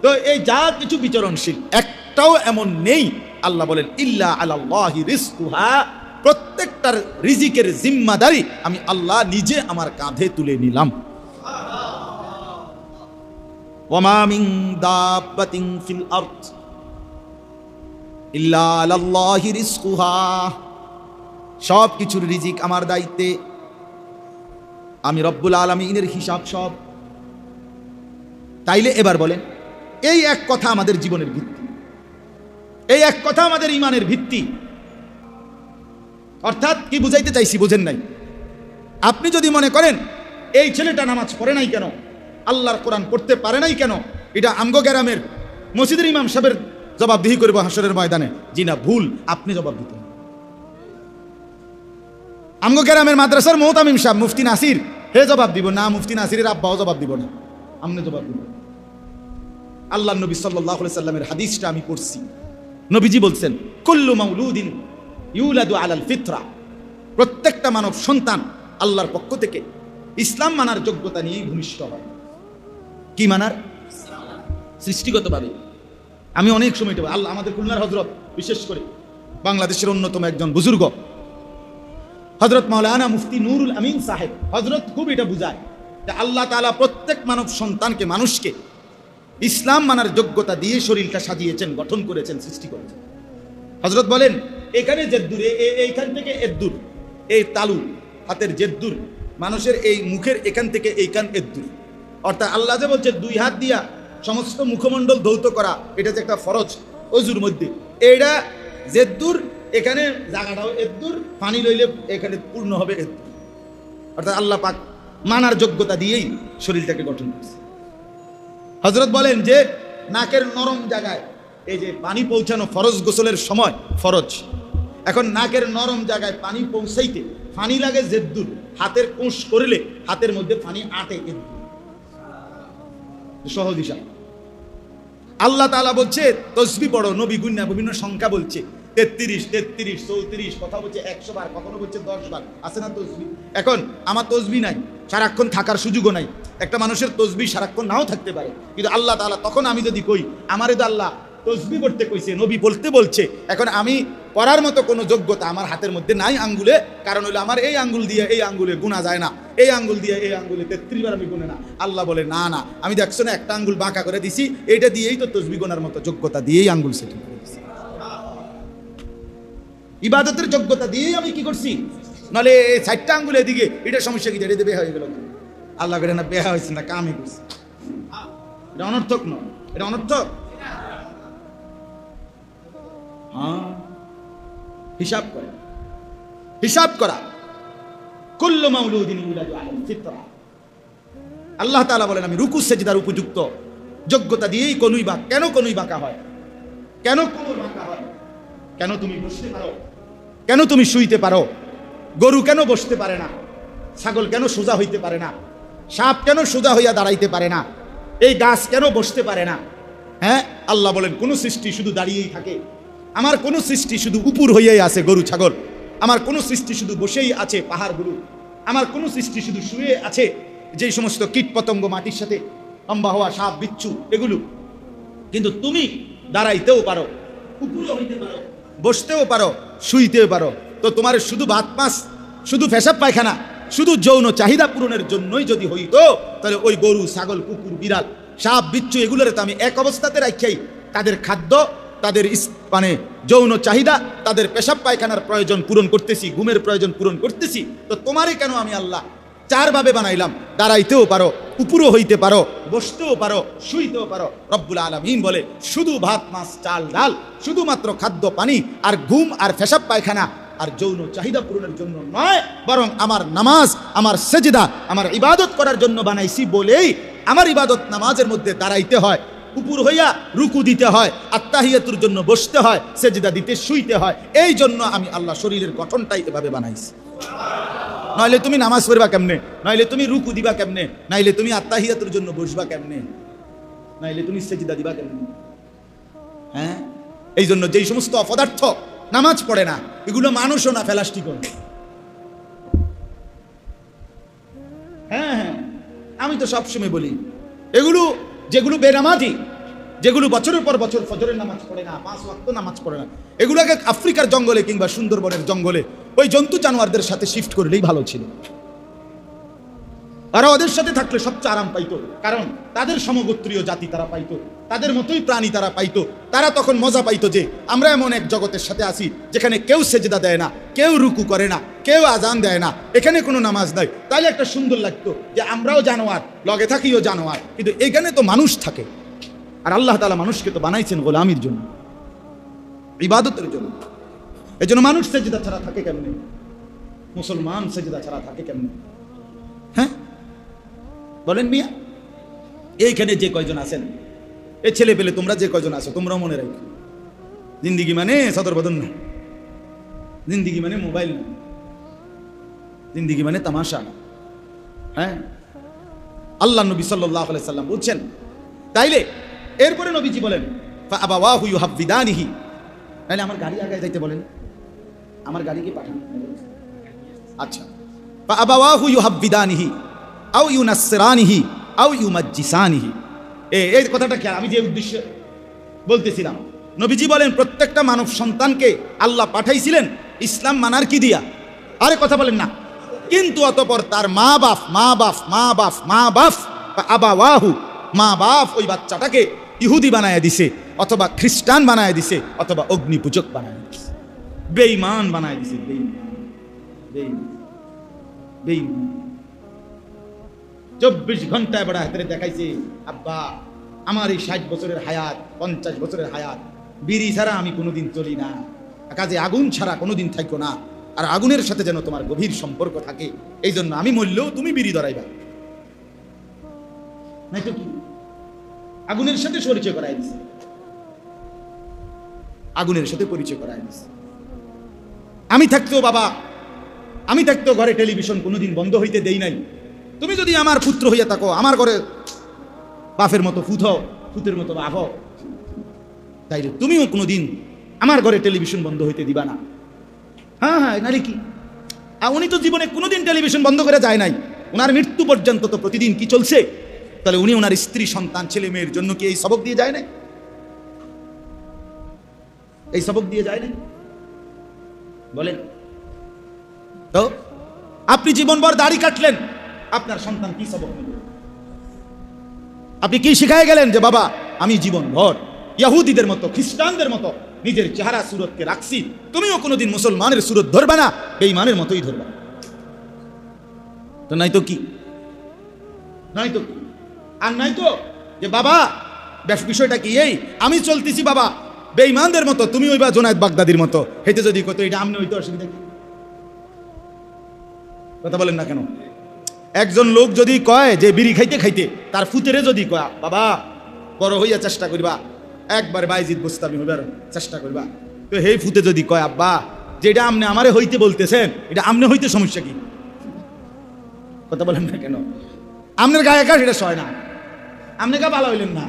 তো এই যা কিছু বিচরণশীল, একটাও এমন নেই, আল্লাহ বলেন ইল্লা আলাল্লাহি রিজকুহা, প্রত্যেকটার রিজিকের জিম্মাদারি আমি আল্লাহ নিজে আমার কাঁধে তুলে নিলাম। ওয়ামা মিন দাব্বাতিন ফিল আরদ, ইল্লা আলাল্লাহি রিজকুহা, সব কিছুর রিজিক আমার দায়িত্বে, আমি রব্বুল আলামিনের হিসাব সব। তাইলে এবার বলেন, এই এক কথা আমাদের জীবনের ভিত্তি, এই এক কথা আমাদের ইমানের ভিত্তি। অর্থাৎ কি বুঝাইতে চাইছি বুঝেন নাই? আপনি যদি মনে করেন এই ছেলেটা নামাজ পড়ে নাই কেন, আল্লাহর কোরআন পড়তে পারে নাই কেন, এটা আমগো গ্রামের মসজিদের ইমাম সাহেবের জবাবদিহি করবো হাসরের ময়দানে, জি না, ভুল, আপনি জবাব দিতেন। আমগো গ্রামের মাদ্রাসার মোহতামিম সাহেব মুফতি নাসির হে জবাব দিব না, মুফতি নাসিরের আব্বাও জবাব দিব না, আপনি জবাব দিব। আল্লাহ নবী সাল্লাল্লাহু আলাইহি সাল্লামের হাদিসটা আমি পড়ছি, নবীজি বলছেন কুল্লু মাউলুদিন ইউলাদু আলাল ফিতরা, প্রত্যেকটা মানব সন্তান আল্লাহর পক্ষ থেকে ইসলাম মানার যোগ্যতা নিয়েই ভূমিষ্ঠ হয়। কি মানার? সৃষ্টিগতভাবে। আমি অনেক সময় আল্লাহ আমাদের খুলনার হযরত, বিশেষ করে বাংলাদেশের অন্যতম একজন বুজুর্গ হযরত মাওলানা মুফতি নুরুল আমিন সাহেব, হযরত খুব এটা বুঝায় যে আল্লাহ তাআলা প্রত্যেক মানব সন্তানকে, মানুষকে ইসলাম মানার যোগ্যতা দিয়ে শরীরটা সাজিয়েছেন, গঠন করেছেন, সৃষ্টি করেছেন। হযরত বলেন এখানে জেদ্দুরে, এইখান থেকে এদ্দুর, এই তালু হাতের জেদ্দুর, মানুষের এই মুখের এখান থেকে এইখান এদ্দুর। অর্থাৎ আল্লাহ যে বলছে দুই হাত দিয়া সমস্ত মুখমণ্ডল ধৌত করা, এটা যে একটা ফরজ অজুর মধ্যে, এইটা জেদ্দুর, এখানে জায়গাটাও এদ্দুর, পানি লইলে এখানে পূর্ণ হবে এদ্দুর। অর্থাৎ আল্লাহ পাক মানার যোগ্যতা দিয়েই শরীরটাকে গঠন করছে। হযরত বলেন যে নাকের নরম জায়গায় এই যে পানি পৌঁছানো ফরজ, গোসলের সময় ফরজ, এখন নাকের নরম জায়গায় পানি পৌঁছাইতে পানি লাগে জেদ্দুর, হাতের কোষ করলে হাতের মধ্যে পানি আটে এদ্দুর, সহজ হিসাব। আল্লাহ তাআলা বলছে তসবিহ পড়ো, নবী গুন্না বিভিন্ন সংখ্যা বলছে 33, 33, 34, কথা বলছে 100 বার, কখনো বলছে 10 বার, আছে না তসবিহ? এখন আমার তসবিহ নাই, সারাক্ষণ থাকার সুযোগও নাই, একটা মানুষের তসবিহ সারাক্ষণ নাও থাকতে পারে, কিন্তু আল্লাহ তাআলা তখন আমি যদি কই আমারে তো আল্লাহ তসবিহ করতে কইছে, নবী বলতে বলছে, এখন আমি করার মতো কোনো যোগ্যতা আমার হাতের মধ্যে নাই আঙ্গুলে, কারণ হলো আমার এই আঙ্গুল দিয়ে এই আঙ্গুলে গুণা যায় না, এই আঙ্গুল দিয়ে এই আঙ্গুলে 33 বার আমি গুনে না। আল্লাহ বলে না না, আমি দেখছো না একটা আঙ্গুল বাঁকা করে দিছি, এটা দিয়েই তো তসবিহ গোনার মতো যোগ্যতা দিয়েই আঙ্গুল সেটিং করে দিছি, ইবাদতের যোগ্যতা দিয়েই আমি কি করছি, নাহলে এই 4টা আঙ্গুল এদিকে, এটা সমস্যা কি, এটা বেহা হয়ে গেল। আল্লাহ করে না বেহা হয়েছে না, কামই করছে, এটা অনর্থক নয়, এটা অনর্থক। হ্যাঁ, হিসাব করে, হিসাব করা। কুল্লু মাউলুদিন ইউলাদু আলাল ফিতরা, আল্লাহ তাআলা বলেন আমি রুকু সেজদার উপযুক্ত যোগ্যতা দিয়েই কোনই বা, কেন কোনই বাঁকা হয়, কেন কোমর বাঁকা হয়, কেন তুমি বসতে পারো, কেন তুমি শুইতে পারো, গরু কেন বসতে পারে না, ছাগল কেন সোজা হইতে পারে না, সাপ কেন সোজা হইয়া দাঁড়াইতে পারে না, এই গাছ কেন বসতে পারে না? হ্যাঁ, আল্লাহ বলেন কোন সৃষ্টি শুধু দাঁড়িয়েই থাকে, আমার কোন সৃষ্টি শুধু উপর হইয়াই আছে গরু ছাগল, আমার কোন সৃষ্টি শুধু বসেই আছে পাহাড়গুলো, আমার কোন সৃষ্টি শুধু শুয়ে আছে যেই সমস্ত কীট পতঙ্গ মাটির সাথে লম্বা হওয়া সাপ বিচ্ছু এগুলো, কিন্তু তুমি দাঁড়াইতেও পারো, উপরে হইতে পারো, বসতেও পারো, শুইতেও পারো। তো তোমার শুধু ভাত মাছ, শুধু পেশাব পায়খানা, শুধু যৌন চাহিদা পূরণের জন্যই যদি হইতো, তাহলে ওই গরু ছাগল কুকুর বিড়াল সাপ বিচ্ছু এগুলোর তো আমি এক অবস্থাতে রাখাই, তাদের খাদ্য, তাদের মানে যৌন চাহিদা, তাদের পেশাব পায়খানার প্রয়োজন পূরণ করতেছি, ঘুমের প্রয়োজন পূরণ করতেছি। তো তোমারে কেন আমি আল্লাহ 4 ভাবে বানাইলাম, দাঁড়াইতেও পারো, উপরও হইতে পারো, বসতেও পারো, শুইতেও পারো। রব্বুল আলামিন বলে শুধু ভাত মাছ চাল ডাল, শুধুমাত্র খাদ্য পানি আর ঘুম আর পেশাব পায়খানা আর যৌন চাহিদা পূরণের জন্য নয়, বরং আমার নামাজ, আমার সেজদা, আমার ইবাদত করার জন্য বানাইছি বলেই আমার ইবাদত নামাজের মধ্যে দাঁড়াইতে হয়, উপর হইয়া রুকু দিতে হয়, আত্তাহিয়াতুর জন্য বসতে হয়, সেজদা দিতে শুইতে হয়। এই জন্য আমি আল্লাহ শরীরের গঠনটাই এভাবে বানাইছি। নইলে তুমি নামাজ পড়বা কেমনে, নইলে তুমি রুকু দিবা কেমনে, নাইলে তুমি আত্তাহিয়াতুর জন্য বসবা কেমনে, নাইলে তুমি সেজদা দিবা কেমনে? হ্যাঁ, এই জন্য যেই সমস্ত অপদার্থ নামাজ পড়ে না, এগুলো মানুষও না, ফেলাস্টিকও না। হ্যাঁ হ্যাঁ, আমি তো সবসময় বলি এগুলো যেগুলো বেনামাজি, যেগুলো বছরের পর বছর ফজরের নামাজ পড়ে না, 5 ওয়াক্ত নামাজ পড়ে না, এগুলোকে আফ্রিকার জঙ্গলে কিংবা সুন্দরবনের জঙ্গলে ওই জন্তু জানোয়ারদের সাথে শিফট করলেই ভালো ছিল। ওরা ওদের সাথে থাকলে সবচেয়ে আরাম পাইতো, কারণ তাদের সমগোত্রীয় জাতি তারা পাইতো, তাদের মতোই প্রাণী তারা পাইতো। তারা তখন মজা পাইতো যে আমরা এমন এক জগতের সাথে আছি যেখানে কেউ সেজদা দেয় না, কেউ রুকু করে না, কেউ আজান দেয় না, এখানে কোনো নামাজ নাই। তাইলে একটা সুন্দর লাগতো যে আমরাও জানোয়ার, লগে থাকিও জানোয়ার, কিন্তু এখানে তো মানুষ থাকে। আর আল্লাহ তাআলা মানুষকে তো বানাইছেন গোলামির জন্য, ইবাদতের জন্য। এই জন্য মানুষ সেজদা ছাড়া থাকে কেমনে? মুসলমান সেজদা ছাড়া থাকে কেমনে? হ্যাঁ বলেন মিয়া। এইখানে যে কয়জন আছেন, এই ছেলে পেলে তোমরা যে কয়জন আছো, তোমরাও মনে রাখো, জিন্দিগি মানে সদর বদন না, জিন্দিগি মানে মোবাইল না, জিন্দিগি মানে তামাশা না। হ্যাঁ, আল্লাহ নবী সাল্লাল্লাহু আলাইহি সাল্লাম বলছেন। তাইলে এরপরে নবীজি বলেন ফাআবাওয়াহু ইউহাব্বিদানিহি, তাইলে আমার গাড়ি আগে যাইতে বলেন, আমার গাড়িকে পাঠান। আচ্ছা, ফাআবাওয়াহু ইউহাব্বিদানিহি আও ইউনাসসিরানিহি আও ইউমাজ্জিসানিহি। এই কথাটা কি আমি যে উদ্দেশ্যে বলতেছিলাম, নবীজি বলেন প্রত্যেকটা মানব সন্তানকে আল্লাহ পাঠাইছিলেন ইসলাম মানার কি দিয়া? আরে কথা বলেন না। কিন্তু অতঃপর তার মা বাপ আবাওয়াহু, মা বাপ ওই বাচ্চাটাকে ইহুদি বানায় দিছে, অথবা খ্রিস্টান বানায় দিছে, অথবা অগ্নি পূজক বানায় দিছে, বেঈমান বানায় দিছে। বেঈমান 24 ঘন্টায় বড় হাতে দেখাইছে, আব্বা আমার এই 60 বছরের হায়াত, 50 বছরের হায়াত, বিড়ি ছাড়া আমি কোনোদিন চলি না, কাজে আগুন ছাড়া কোনোদিন থাকো না, আর আগুনের সাথে যেন তোমার গভীর সম্পর্ক থাকে, এই জন্য আমি মরলেও তুমি বিড়ি ধরাইবা। নাই তো কি, আগুনের সাথে পরিচয় করাই দিছে, আগুনের সাথে পরিচয় করাই দিছে। আমি থাকতেও ঘরে টেলিভিশন কোনোদিন বন্ধ হইতে দেই নাই। তুমি যদি আমার পুত্র হইয়া থাকো, আমার ঘরে বাপের মতো ফুতের মতো বাপ, তাইলে তুমিও কোনোদিন আমার ঘরে টেলিভিশন বন্ধ হইতে দিবা না। হ্যাঁ নারে কি, উনি তো জীবনে কোনোদিন টেলিভিশন বন্ধ করে যায় নাই, ওনার মৃত্যু পর্যন্ত তো প্রতিদিন কি চলছে? তাহলে উনি ওনার স্ত্রী, সন্তান, ছেলে মেয়ের জন্য কি এই সবক দিয়ে যায় নাই? এই সবক দিয়ে যায় নাই? বলেন তো, আপনি জীবনভর দাড়ি কাটলেন, আপনার সন্তান কি সবক নিল? আপনি কি শিখায় গেলেন যে বাবা আমি জীবনভর ইহুদিদের মতো, খ্রিস্টানদের মতো নিজের চেহারা সুরতকে রাখছি, তুমিও কোনোদিন মুসলমানের সুরত ধরবা না, বেঈমানের মতোই ধরবা। তো নাই তো কি, আর নাই তো যে বাবা বিষয়টা কি এই, আমি চলতেছি বাবা বেঈমানদের মতো, তুমি ওইবা জোনায়েদ বাগদাদির মতো, হেতে যদি কত এটা আমনে হইতো, অসুবিধা কি? কথা বলেন না কেন? একজন লোক যদি কয় যে বিড়ি খাইতে খাইতে তার ফুতেরে যদি কয় বাবা বড় হইয়া চেষ্টা করিবা, একবার বাইজিদ বুস্তামি হইবার চেষ্টা করিবা, তো হেই ফুতে যদি কয় আব্বা যেটা আমনে আমারে হইতে বলতেছেন, এটা আমনে হইতে সমস্যা কি? কথা বলেন না কেন? আমনের গায়ে কাজ এটা সয় না, আপনি কা ভালো হইলেন না,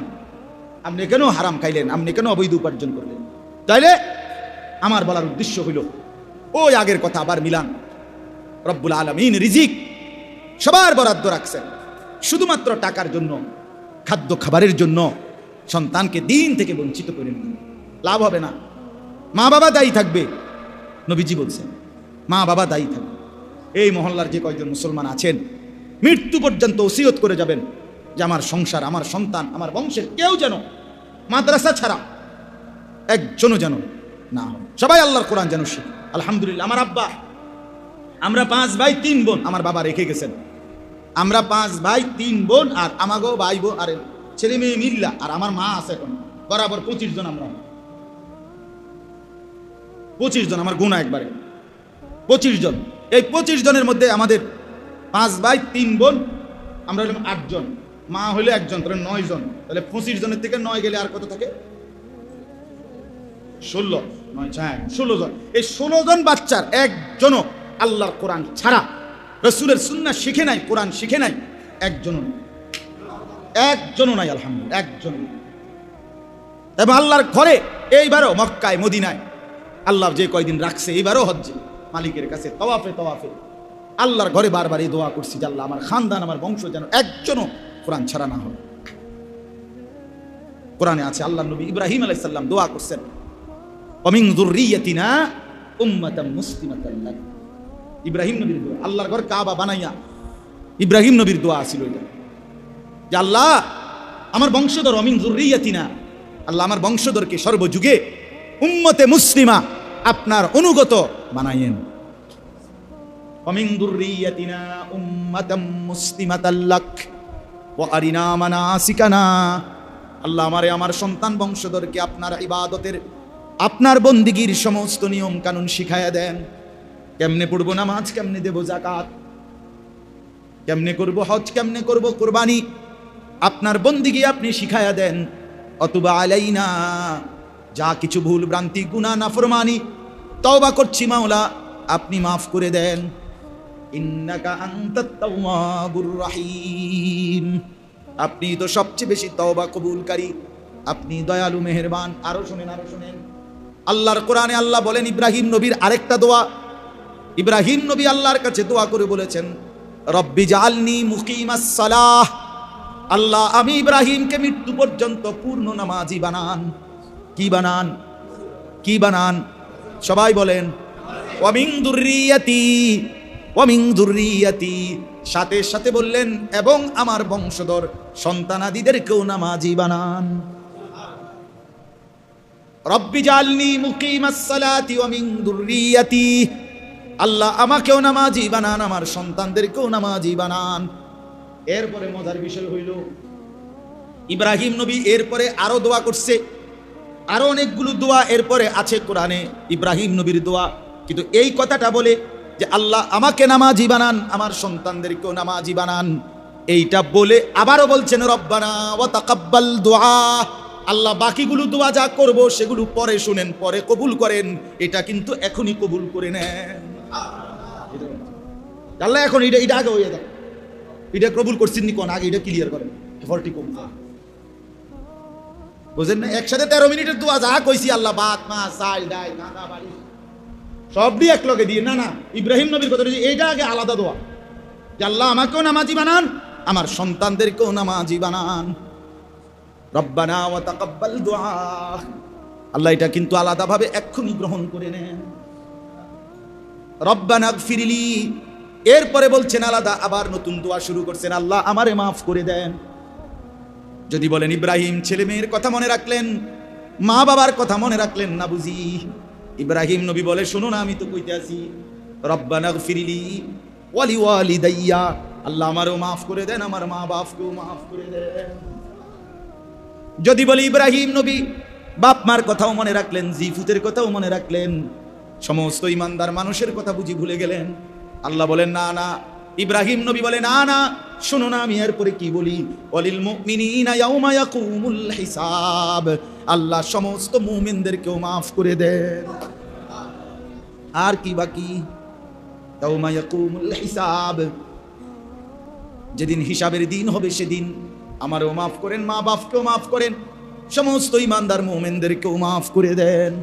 আপনি কেন হারাম খাইলেন, আপনি কেন অবৈধ উপার্জন করলেন? তাইলে আমার বলার উদ্দেশ্য হইল ওই আগের কথা আবার মিলান। রব্বুল আলামিন রিজিক সবার বরাদ্দ রাখছেন, শুধুমাত্র টাকার জন্য, খাদ্য খাবারের জন্য সন্তানকে দিন থেকে বঞ্চিত করেন, লাভ হবে না। মা বাবা দায়ী থাকবে, নবীজি বলছেন মা বাবা দায়ী থাকবে। এই মহল্লার যে কয়েকজন মুসলমান আছেন মৃত্যু পর্যন্ত ওসিয়ত করে যাবেন যে আমার সংসার, আমার সন্তান, আমার বংশের কেউ যেন মাদ্রাসা ছাড়া একজনও যেন না হয়, সবাই আল্লাহর কোরআন যেন শিখে। আলহামদুলিল্লাহ, আমার আব্বা, আমরা 5 ভাই 3 বোন, আমার বাবা রেখে গেছেন, আমরা 5 ভাই 3 বোন, আর আমাগো ভাই বোন আর ছেলে মেয়ে মিল্লা, আর আমার মা আছে এখন বরাবর 25 জন, আমরা 25 জন, আমার গুণা একবারে 25 জন। এই 25 জনের মধ্যে আমাদের 5 ভাই 3 বোন, আমরা হলাম 8 জন, মা হইলে 1 জন, তাহলে 9 জন। তাহলে 25 জনের থেকে 9 গেলে আর কত থাকে? 16, 9 4 16 জন। এই 16 জন বাচ্চার একজনও আল্লাহর কোরআন ছাড়া, রাসূলের সুন্নাহ শিখে নাই, কোরআন শিখে নাই, একজনও নাই। আলহামদুলিল্লাহ, একজন। এবং আল্লাহর ঘরে এইবারও মক্কায় মদিনায় আল্লাহ যে কয়দিন রাখছে, এইবারও হজ্জে মালিকের কাছে তওয়াফে আল্লাহর ঘরে বারবার এই দোয়া করছি যে আল্লাহ আমার খানদান, আমার বংশ যেন একজনও কোরআন ছাড়া না হয়। কোরআনে আছে আল্লাহ নবী ইব্রাহিম আলাইহিস সালাম দোয়া করছেন ওমিন যুররিয়াতিনা উম্মাতাম মুসলিমাতান লাক। ইব্রাহিম নবীর দোয়া, আল্লাহর ঘর কাবা বানাইয়া ইব্রাহিম নবীর দোয়া ছিল এটা, যে আল্লাহ আমার বংশধর অমিন যুররিয়াতিনা, আল্লাহ আমার বংশধরকে সর্বযুগে উম্মতে মুসলিমা আপনার অনুগত বানায়েন। অমিন যুররিয়াতিনা উম্মাতাম মুসলিমাতাল লাক ওয়া আরিনা মানাসিকানা, আল্লাহ আমারে আমার সন্তান বংশধরকে আপনার ইবাদতের, আপনার বন্দিগির সমস্ত নিয়ম কানুন শিখায়া দেন। কেমনে পড়বো নামাজ, কেমনে দেব যাকাত, কেমনে করব হজ, কেমনে করব কুরবানি, আপনার বন্দিগি আপনি শিখায়া দেন। অতুবা আলাইনা, যা কিছু ভুল ভ্রান্তি গুনাহ নাফরমানি তওবা করছি মাওলা, আপনি মাফ করে দেন। ইন্নাকা আনতাত তাওয়াবুর রহিম, আপনি তো সবচেয়ে বেশি তওবা কবুলকারী, আপনি দয়ালু মেহেরবান। আরো শুনেন, আরো শুনেন, আল্লাহর কোরআনে আল্লাহ বলেন ইব্রাহিম নবীর আরেকটা দোয়া। ইব্রাহিম নবী আল্লাহর কাছে দোয়া করে বলেছেন, রব্বি জাআলনি মুকিমাস সালাহ, আল্লাহ আমি ইব্রাহিমকে মৃত্যু পর্যন্ত পূর্ণ নামাজি বানান। কি বানান? কি বানান? সবাই বলেন ওয়া মিন যুররিয়াতি, ওয়া মিন যুররিয়াতি, সাথে সাথে বললেন এবং আমার বংশধর সন্তানাদিদেরকেও নামাজি বানান। রব্বি জাআলনি মুকিমাস সালাতি ওয়া মিন যুররিয়াতি, আল্লাহ আমাকেও নামাজি বানান, আমার সন্তানদেরকেও নামাজি বানান। এরপরে মজার বিষয় হইল ইব্রাহিম নবী এরপরে আরো দোয়া করছে, আরো অনেকগুলো দোয়া এরপরে আছে কোরআনে ইব্রাহিম নবীর দোয়া। কিন্তু এই কথাটা বলে যে আল্লাহ আমাকে নামাজি বানান, আমার সন্তানদেরকেও নামাজি বানান, এইটা বলে আবারও বলছেন রব্বানা ওয়া তাকাব্বাল দুআ, আল্লাহ বাকিগুলো দোয়া যা করব সেগুলো পরে শুনেন, পরে কবুল করেন, এটা কিন্তু এখনই কবুল করে নেন। আল্লাহ এখন এটা আগে হয়ে যাবে, এটা কবুল করছেন নি কোন আগে এটা ক্লিয়ার করেন, এফর্টই কম বুঝেন না? একসাথে 13 মিনিটের দোয়া যা কইছি আল্লাহ ভাত মাছ চাল ডাল কাঁদা বাড়ি সবই এক লগে দিয়ে, না না ইব্রাহিম নবীর কথা এইটা আগে আলাদা দোয়া, যে আল্লাহ আমাকেও নামাজি বানান, আমার সন্তানদেরকেও নামাজি বানান। রব্বানা ওয়া তাকাব্বাল দুআ, আল্লাহ এটা কিন্তু আলাদাভাবে এক্ষুনি গ্রহণ করে নেন। রব্বানা গফিরলি, এরপরে বলছেন আলাদা আবার নতুন দোয়া শুরু করছেন, আল্লাহ আমারে মাফ করে দেন। যদি বলেন ইব্রাহিম ছেলে মেয়ের কথা মনে রাখলেন, মা বাবার কথা মনে রাখলেন না বুঝি? ইব্রাহিম নবী বলে শুনো না, আমি তো কইতে আছি রব্বানা গফিরলি ওয়া লিওয়ালিদাইয়া, আল্লাহ আমারও মাফ করে দেন, আমার মা বাপকেও মাফ করে দেন। যদি বলি ইব্রাহিম নবী বাপ মার কথাও মনে রাখলেন, জিফুতের কথাও মনে রাখলেন, সমস্ত ইমানদার মানুষের কথা বুঝি ভুলে গেলেন? আল্লাহ বলেন না না, ইব্রাহিম নবী বলে না না, শুনো না আমি এরপরে কি বলি, ওয়ালিল মুমিনিনা ইয়াউমা ইয়াকুমুল হিসাব, আল্লাহ সমস্ত মুমিনদেরকেও মাফ করে দেন। আর কি বাকি? ইয়াউমা ইয়াকুমুল হিসাব, যেদিন হিসাবের দিন হবে সেদিন আমারও মাফ করেন, মা বাপকেও মাফ করেন, সমস্ত ইমানদার মুমিনদেরকেও মাফ করে দেন।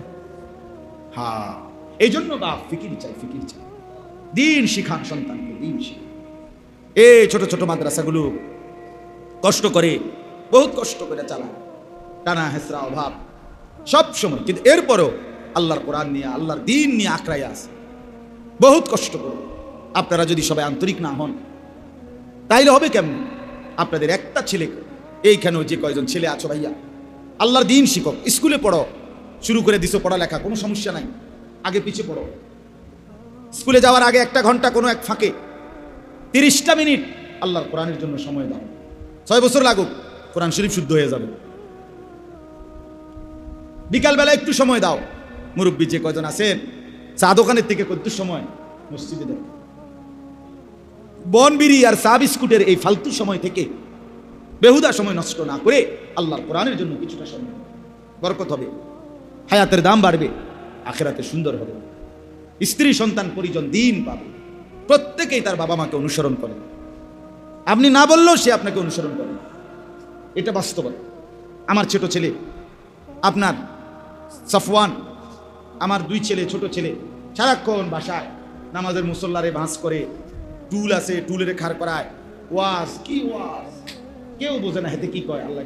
হ্যাঁ, এই জন্য বাপ ফিকির চাই, ফিকির চাই, দিন শিখান সন্তানকে, দিন শিখান। এই ছোট ছোট মাদ্রাসাগুলো কষ্ট করে, বহুত কষ্ট করে চালায়, টানা হেসরা অভাব সব সময়, কিন্তু এরপরও আল্লাহর কোরআন নিয়ে, আল্লাহর দিন নিয়ে আঁকড়াই আছে, বহুত কষ্ট করে। আপনারা যদি সবাই আন্তরিক না হন তাইলে হবে কেমন? আপনাদের একটা ছেলে, এইখানেও যে কয়জন ছেলে আছো ভাইয়া, আল্লাহর দিন শিখক, স্কুলে পড়ো, শুরু করে দিছো পড়ালেখা, কোনো সমস্যা নাই, আগে পিছিয়ে পড়ো। স্কুলে যাওয়ার আগে 1 ঘন্টা কোনো এক ফাঁকে 30টা মিনিট আল্লাহর কোরআনের জন্য সময় দাও। 6 বছর লাগুক, কোরআন শরীফ শুদ্ধ হয়ে যাবে। বিকালবেলা একটু সময় দাও, মুরব্বী যে কয়জন আছেন চা দোকানের থেকে কত সময় মসজিদে দেয়, বনবিড়ি আর চা বিস্কুটের এই ফালতু সময় থেকে বেহুদা সময় নষ্ট না করে আল্লাহর কোরআনের জন্য কিছুটা সময়, বরকত হবে, হায়াতের দাম বাড়বে, আখিরাতে সুন্দর হবে, স্ত্রী সন্তান পরিজন দিন পাবে। প্রত্যেকেই তার বাবা মাকে অনুসরণ করে, আপনি না বললেও সে আপনাকে অনুসরণ করে, এটা বাস্তবতা। আমার ছোট ছেলে আপনার সাফওয়ান, আমার 2 ছেলে, ছোট ছেলে, সারাক্ষণ বাসায় নামাজের মুসল্লারে ভাঁজ করে, টুল আছে টুলের খাড় করায়, ওয়াজ কি ওয়াজ, কেউ বোঝে না হেতে কি কয়, আল্লাহ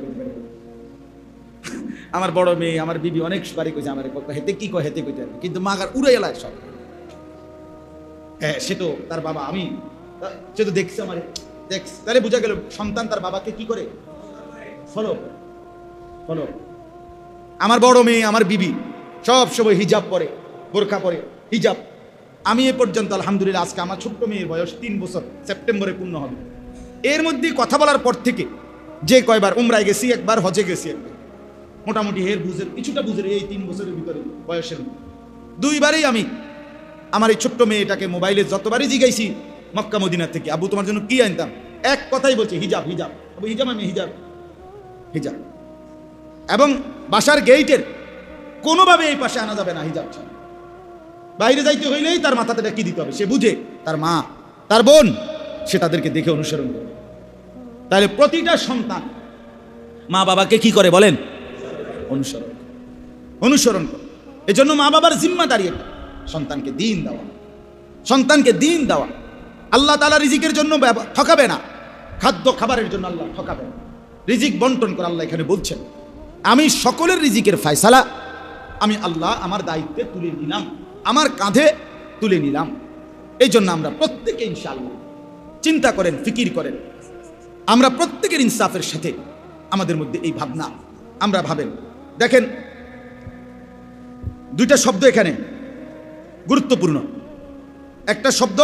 আমার বড় মেয়ে, আমার বিবি অনেক বাড়ি কইছে আমার হেতে কি কয়, হেতে কইতে, কিন্তু মাগার উড়ে এলায় সব। হ্যাঁ, সে তো তার বাবা, আমি সে তো দেখছে আমার দেখ, তাহলে বোঝা গেল সন্তান তার বাবাকে কি করে ফলো ফলো। আমার বড় মেয়ে, আমার বিবি সব সময় হিজাব পরে, বোরকা পরে, হিজাব। আমি এ পর্যন্ত আলহামদুলিল্লাহ, আজকে আমার ছোট্ট মেয়ের বয়স 3 বছর, সেপ্টেম্বরে পূর্ণ হবে। এর মধ্যে কথা বলার পর থেকে যে কয়বার উমরায় গেছি, একবার হজে গেছি, একবার মোটামুটি হের বুঝের কিছুটা বুঝের এই 3 বছরের ভিতরে বয়সের 2বারই আমি আমার এই ছোট্ট মেয়েটাকে মোবাইলে যতবারই জিগাইছি মক্কা মদিনা থেকে, আবু তোমার জন্য কি আনতাম, এক কথাই বলছে হিজাব হিজাব। আবু হিজাব, আমি হিজাব হিজাব। এবং বাসার গেইটের কোনোভাবে এই পাশে আনা যাবে না হিজাব ছাড়া। বাইরে যাইতে হইলেই তার মাথাতে কি দিতে হবে, সে বুঝে তার মা, তার বোন, সে তাদেরকে দেখে অনুসরণ করে। তাহলে প্রতিটা সন্তান মা বাবাকে কি করে বলেন, অনুসরণ অনুসরণ করে। এজন্য মা বাবার জিম্মাদারি একটা সন্তানকে দিন দেওয়া, সন্তানকে দিন দেওয়া। আল্লাহ তাআলা রিজিকের জন্য ঠকাবে না, খাদ্য খাবারের জন্য আল্লাহ ঠকাবে না। রিজিক বন্টন করে আল্লাহ এখানে বলছেন, আমি সকলের রিজিকের ফয়সালা আমি আল্লাহ আমার দায়িত্বে তুলে নিলাম, আমার কাঁধে তুলে নিলাম। এই জন্য আমরা প্রত্যেকে ইনশাআল্লাহ চিন্তা করেন, ফিকির করেন, আমরা প্রত্যেকের ইনসাফের সাথে আমাদের মধ্যে এই ভাবনা আমরা ভাবেন। দেখেন, 2টা শব্দ এখানে গুরুত্বপূর্ণ। একটা শব্দ,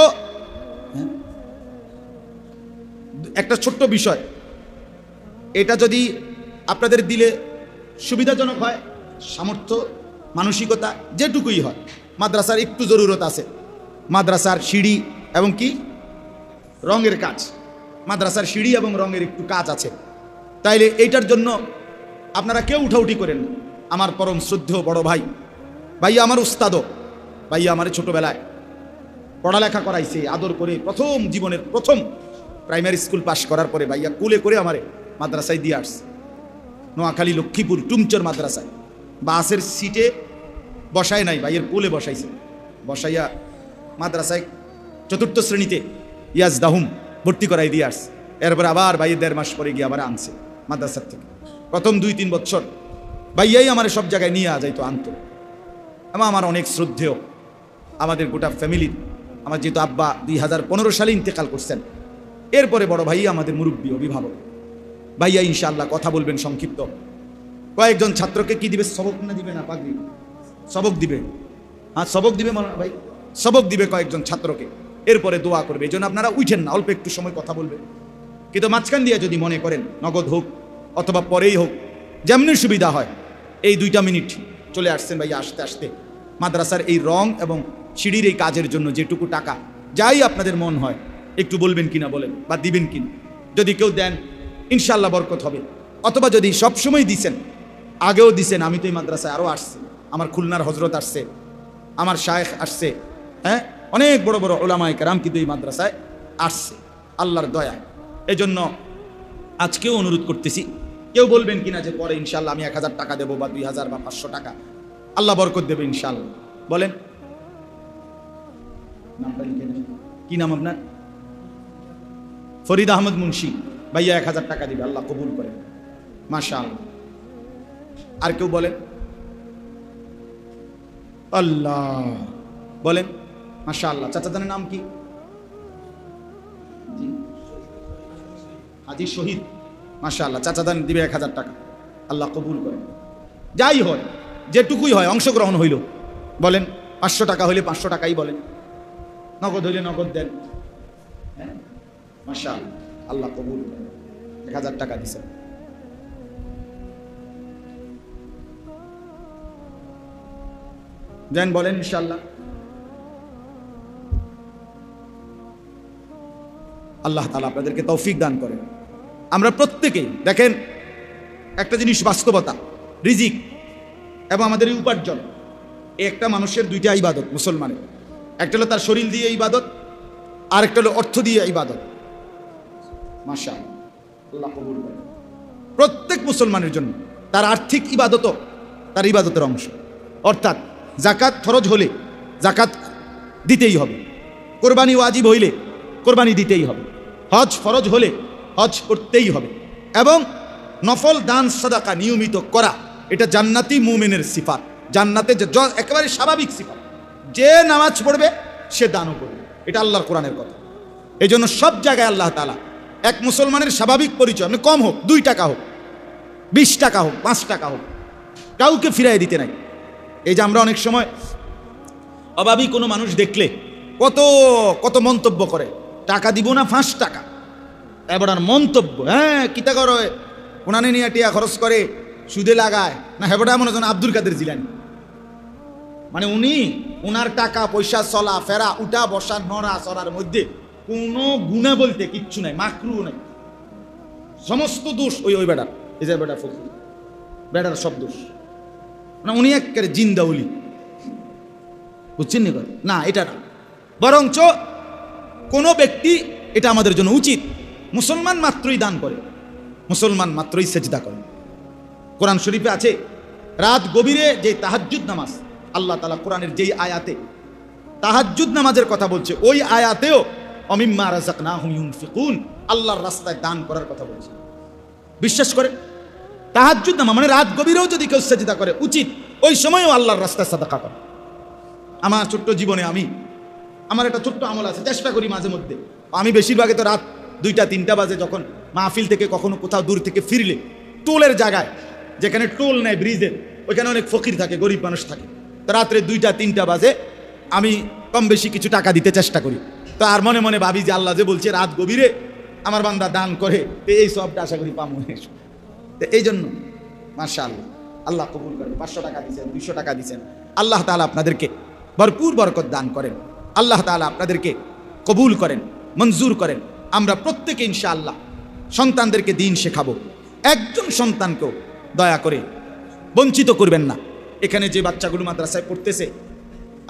একটা ছোট্ট বিষয়, এটা যদি আপনাদের দিলে সুবিধাজনক হয়, সামর্থ্য, মানসিকতা যেটুকুই হয়, মাদ্রাসার একটু জরুরত আছে। মাদ্রাসার সিঁড়ি এবং কি রঙের কাজ, মাদ্রাসার সিঁড়ি এবং রঙের একটু কাজ আছে। তাইলে এইটার জন্য আপনারা কেউ উঠাউঠি করেন না। আমার পরম শ্রদ্ধেয় বড় ভাই, ভাইয়া আমার উস্তাদও, ভাইয়া আমার ছোটবেলায় পড়ালেখা করাইছে আদর করে, প্রথম জীবনের প্রথম প্রাইমারি স্কুল পাশ করার পরে ভাইয়া কুলে করে আমারে মাদ্রাসায় দিয়ে আসছে, নোয়াখালী লক্ষ্মীপুর টুমচর মাদ্রাসায়। বাসের সিটে বসায় নাই, ভাইয়ের কোলে বসাইছে, বসাইয়া মাদ্রাসায় 4র্থ শ্রেণীতে ইয়াজদাহুম ভর্তি করাই দিয়ে আসছে। এরপরে আবার ভাইয়ের 1.5 মাস পরে গিয়ে আবার আনছে মাদ্রাসার থেকে। প্রথম 2-3 বছর ভাইয়াই আমার সব জায়গায় নিয়ে যাইতো, আনতো। আমার অনেক শ্রদ্ধেয়, আমাদের গোটা ফ্যামিলির, আমার যেহেতু আব্বা 2015 সালে ইন্তেকাল করছেন, এরপরে বড় ভাই আমাদের মুরব্বী, অভিভাবক। ভাইয়া ইনশাআল্লাহ কথা বলবেন সংক্ষিপ্ত। কয়েকজন ছাত্রকে কি দিবে, সবক না দিবে না পাগড়ি, সবক দিবে। হ্যাঁ, সবক দিবে ভাই, সবক দিবে কয়েকজন ছাত্রকে, এরপরে দোয়া করবে। এই জন্য আপনারা উঠেন না, অল্প একটু সময় কথা বলবে। কিন্তু মাঝখান দিয়ে যদি মনে করেন নগদ হোক অথবা পরেই হোক, যেমনি সুবিধা হয়, এই 2টা মিনিট চলে আসছেন ভাইয়া, আসতে আসতে মাদ্রাসার এই রং এবং সিঁড়ির এই কাজের জন্য যেটুকু টাকা, যাই আপনাদের মন হয় একটু বলবেন কিনা বলেন, বা দিবেন কিনা। যদি কেউ দেন ইনশাআল্লাহ বরকত হবে। অথবা যদি সবসময় দিছেন, আগেও দিছেন, আমি তো এই মাদ্রাসায় আরও আসছি, আমার খুলনার হজরত আসছে, আমার শায়েখ আসছে, হ্যাঁ, অনেক বড় বড় ওলামায়ে কেরাম কিন্তু এই মাদ্রাসায় আসছে আল্লাহর দয়া। এই জন্য আজকেও অনুরোধ করতেছি, কেউ বলবেন কিনা যে পরে ইনশাআল্লাহ আমি 1000 টাকা দেবো বা 2000 বা 500 টাকা, আল্লাহ বরকত দেবে ইনশাআল্লাহ। বলেন, নামটা লিখে নেন। কি নাম আপনার? ফরিদ আহমদ মুন্সি। ভাইয়া 1000 টাকা দিবে, আল্লাহ কবুল করে, মাশাআল্লাহ। আর কেউ বলেন? আল্লাহ, বলেন মাশাআল্লাহ। চাচাদের নাম কি? হাজি শহীদ, মাশাআল্লাহ। চাচাদান দিবে 1000 টাকা, আল্লাহ কবুল করে। যাই হয়, যেটুকুই হয়, অংশগ্রহণ হইল। বলেন 500 টাকা হইলে 500 টাকাই বলেন, নগদ হইলে নগদ দেন। হ্যাঁ, মাশাআল্লাহ, আল্লাহ কবুল করে। 1000 টাকা দিছে। দেন, বলেন ইনশাআল্লাহ। আল্লাহ তাআলা আপনাদেরকে তৌফিক দান করেন। আমরা প্রত্যেকেই দেখেন, একটা জিনিস বাস্তবতা, রিজিক এবং আমাদের এই উপার্জন, একটা মানুষের 2টা ইবাদত মুসলমানের। একটা হলো তার শরীর দিয়ে ইবাদত, আর একটা হলো অর্থ দিয়ে ইবাদত। মাশাআল্লাহ, আল্লাহ কবুল করেন। প্রত্যেক মুসলমানের জন্য তার আর্থিক ইবাদতও তার ইবাদতের অংশ। অর্থাৎ জাকাত ফরজ হলে জাকাত দিতেই হবে, কোরবানি ওয়াজিব হইলে কোরবানি দিতেই হবে, হজ ফরজ হলে হজ করতেই হবে, এবং নফল দান সাদাকা নিয়মিত করা, এটা জান্নাতি মুমিনের সিফাত। জান্নাতে যে একেবারে স্বাভাবিক সিফাত, যে নামাজ পড়বে সে দানও করবে, এটা আল্লাহর কোরআনের কথা। এই জন্য সব জায়গায় আল্লাহ তাআলা এক মুসলমানের স্বাভাবিক পরিচয় আপনি কম হোক, 2 টাকা হোক, 20 টাকা হোক, 5 টাকা হোক, কাউকে ফিরাই দিতে নাই। এই যে আমরা অনেক সময় অভাবী কোনো মানুষ দেখলে কত কত মন্তব্য করে, টাকা দিব না 5 টাকা, এবার মন্তব্য, হ্যাঁ কিতা করে, ওনানে নিয়ে টিয়া খরচ করে, সুদে লাগায় না, হেবটা মনে হয় আব্দুল কাদের জিলানী। মানে উনি ওনার টাকা পয়সা চলা ফেরা উঠা বসা নড়া চড়ার মধ্যে কোনো গুণা বলতে কিচ্ছু নাই, মাকরু নাই, সমস্ত দোষ ওই বেটার। এই যে বেটা ফকির, বেটার সব দোষ, মানে উনি একেবারে জিন্দাউলি, বুঝছেন না? এটা না, বরঞ্চ কোনো ব্যক্তি, এটা আমাদের জন্য উচিত, মুসলমান মাত্রই দান করে, মুসলমান মাত্রই সেজদা করে। কোরআন শরীফে আছে রাত গভীরে যে তাহাজ্জুদ নামাজ, আল্লাহ তাআলা কোরআনের যেই আয়াতে তাহাজ্জুদ নামাজের কথা বলছে, ওই আয়াতেও অমিম্মা রাযাকনাহুম ইউনফিকুন, আল্লাহর রাস্তায় দান করার কথা বলছে। বিশ্বাস করে তাহাজ্জুদ নামাজ মানে রাত গভীরেও যদি কেউ সেজদা করে, উচিত ওই সময়ও আল্লাহর রাস্তায় সাদাকা করে। আমার ছোট্ট জীবনে আমার একটা ছোট্ট আমল আছে, চেষ্টা করি মাঝে মধ্যে। আমি বেশিরভাগে তো রাত 2টা-3টা বাজে, যখন মাহফিল থেকে কখনো কোথাও দূর থেকে ফিরলে, টোলের জায়গায় যেখানে টোল নেয় ব্রিজের, ওইখানে অনেক ফকির থাকে, গরিব মানুষ থাকে, তো রাত্রে 2টা-3টা বাজে আমি কম বেশি কিছু টাকা দিতে চেষ্টা করি। তো আর মনে মনে ভাবি যে আল্লাহ যে বলছে রাত গভীরে আমার বান্দা দান করে, এই সবটা আশা করি পাবো। তো এই জন্য মাশাআল্লাহ, আল্লাহ কবুল করেন। 500 টাকা দিচ্ছেন, 200 টাকা দিচ্ছেন, আল্লাহ তাআলা আপনাদেরকে ভরপুর বরকত দান করেন, আল্লাহ তাআলা আপনাদেরকে কবুল করেন, মঞ্জুর করেন। আমরা প্রত্যেকে ইনশাআল্লাহ সন্তানদেরকে দিন শেখাবো, একজন সন্তানকেও দয়া করে বঞ্চিত করবেন না। এখানে যে বাচ্চাগুলো মাদ্রাসায় পড়তেছে,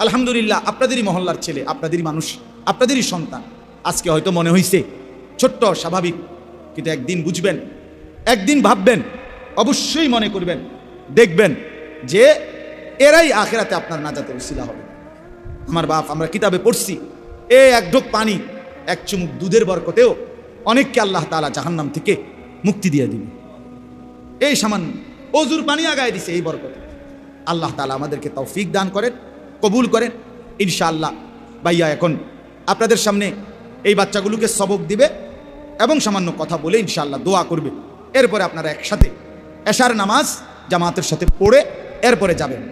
আলহামদুলিল্লাহ আপনাদেরই মহল্লার ছেলে, আপনাদেরই মানুষ, আপনাদেরই সন্তান। আজকে হয়তো মনে হইছে ছোট্ট, স্বাভাবিক, কিন্তু একদিন বুঝবেন, একদিন ভাববেন, অবশ্যই মনে করবেন, দেখবেন যে এরাই আখিরাতে আপনার নাজাতের উসিলা হবে। আমার বাপ, আমরা কিতাবে পড়ছি, এক ঢোক পানি, এক চুমুক দুধের বরকতেও অনেককে আল্লাহ তাআলা জাহান্নাম থেকে মুক্তি দিয়ে দিবে। এই সামান্য অজুর পানি আগায় দিছে, এই বরকতে। আল্লাহ তাআলা আমাদেরকে তৌফিক দান করেন, কবুল করেন ইনশাআল্লাহ। ভাইয়া এখন আপনাদের সামনে এই বাচ্চাগুলোকে সবক দিবে এবং সামান্য কথা বলে ইনশাআল্লাহ দোয়া করবে। এরপরে আপনারা একসাথে এশার নামাজ জামাতের সাথে পড়ে এরপরে যাবেন।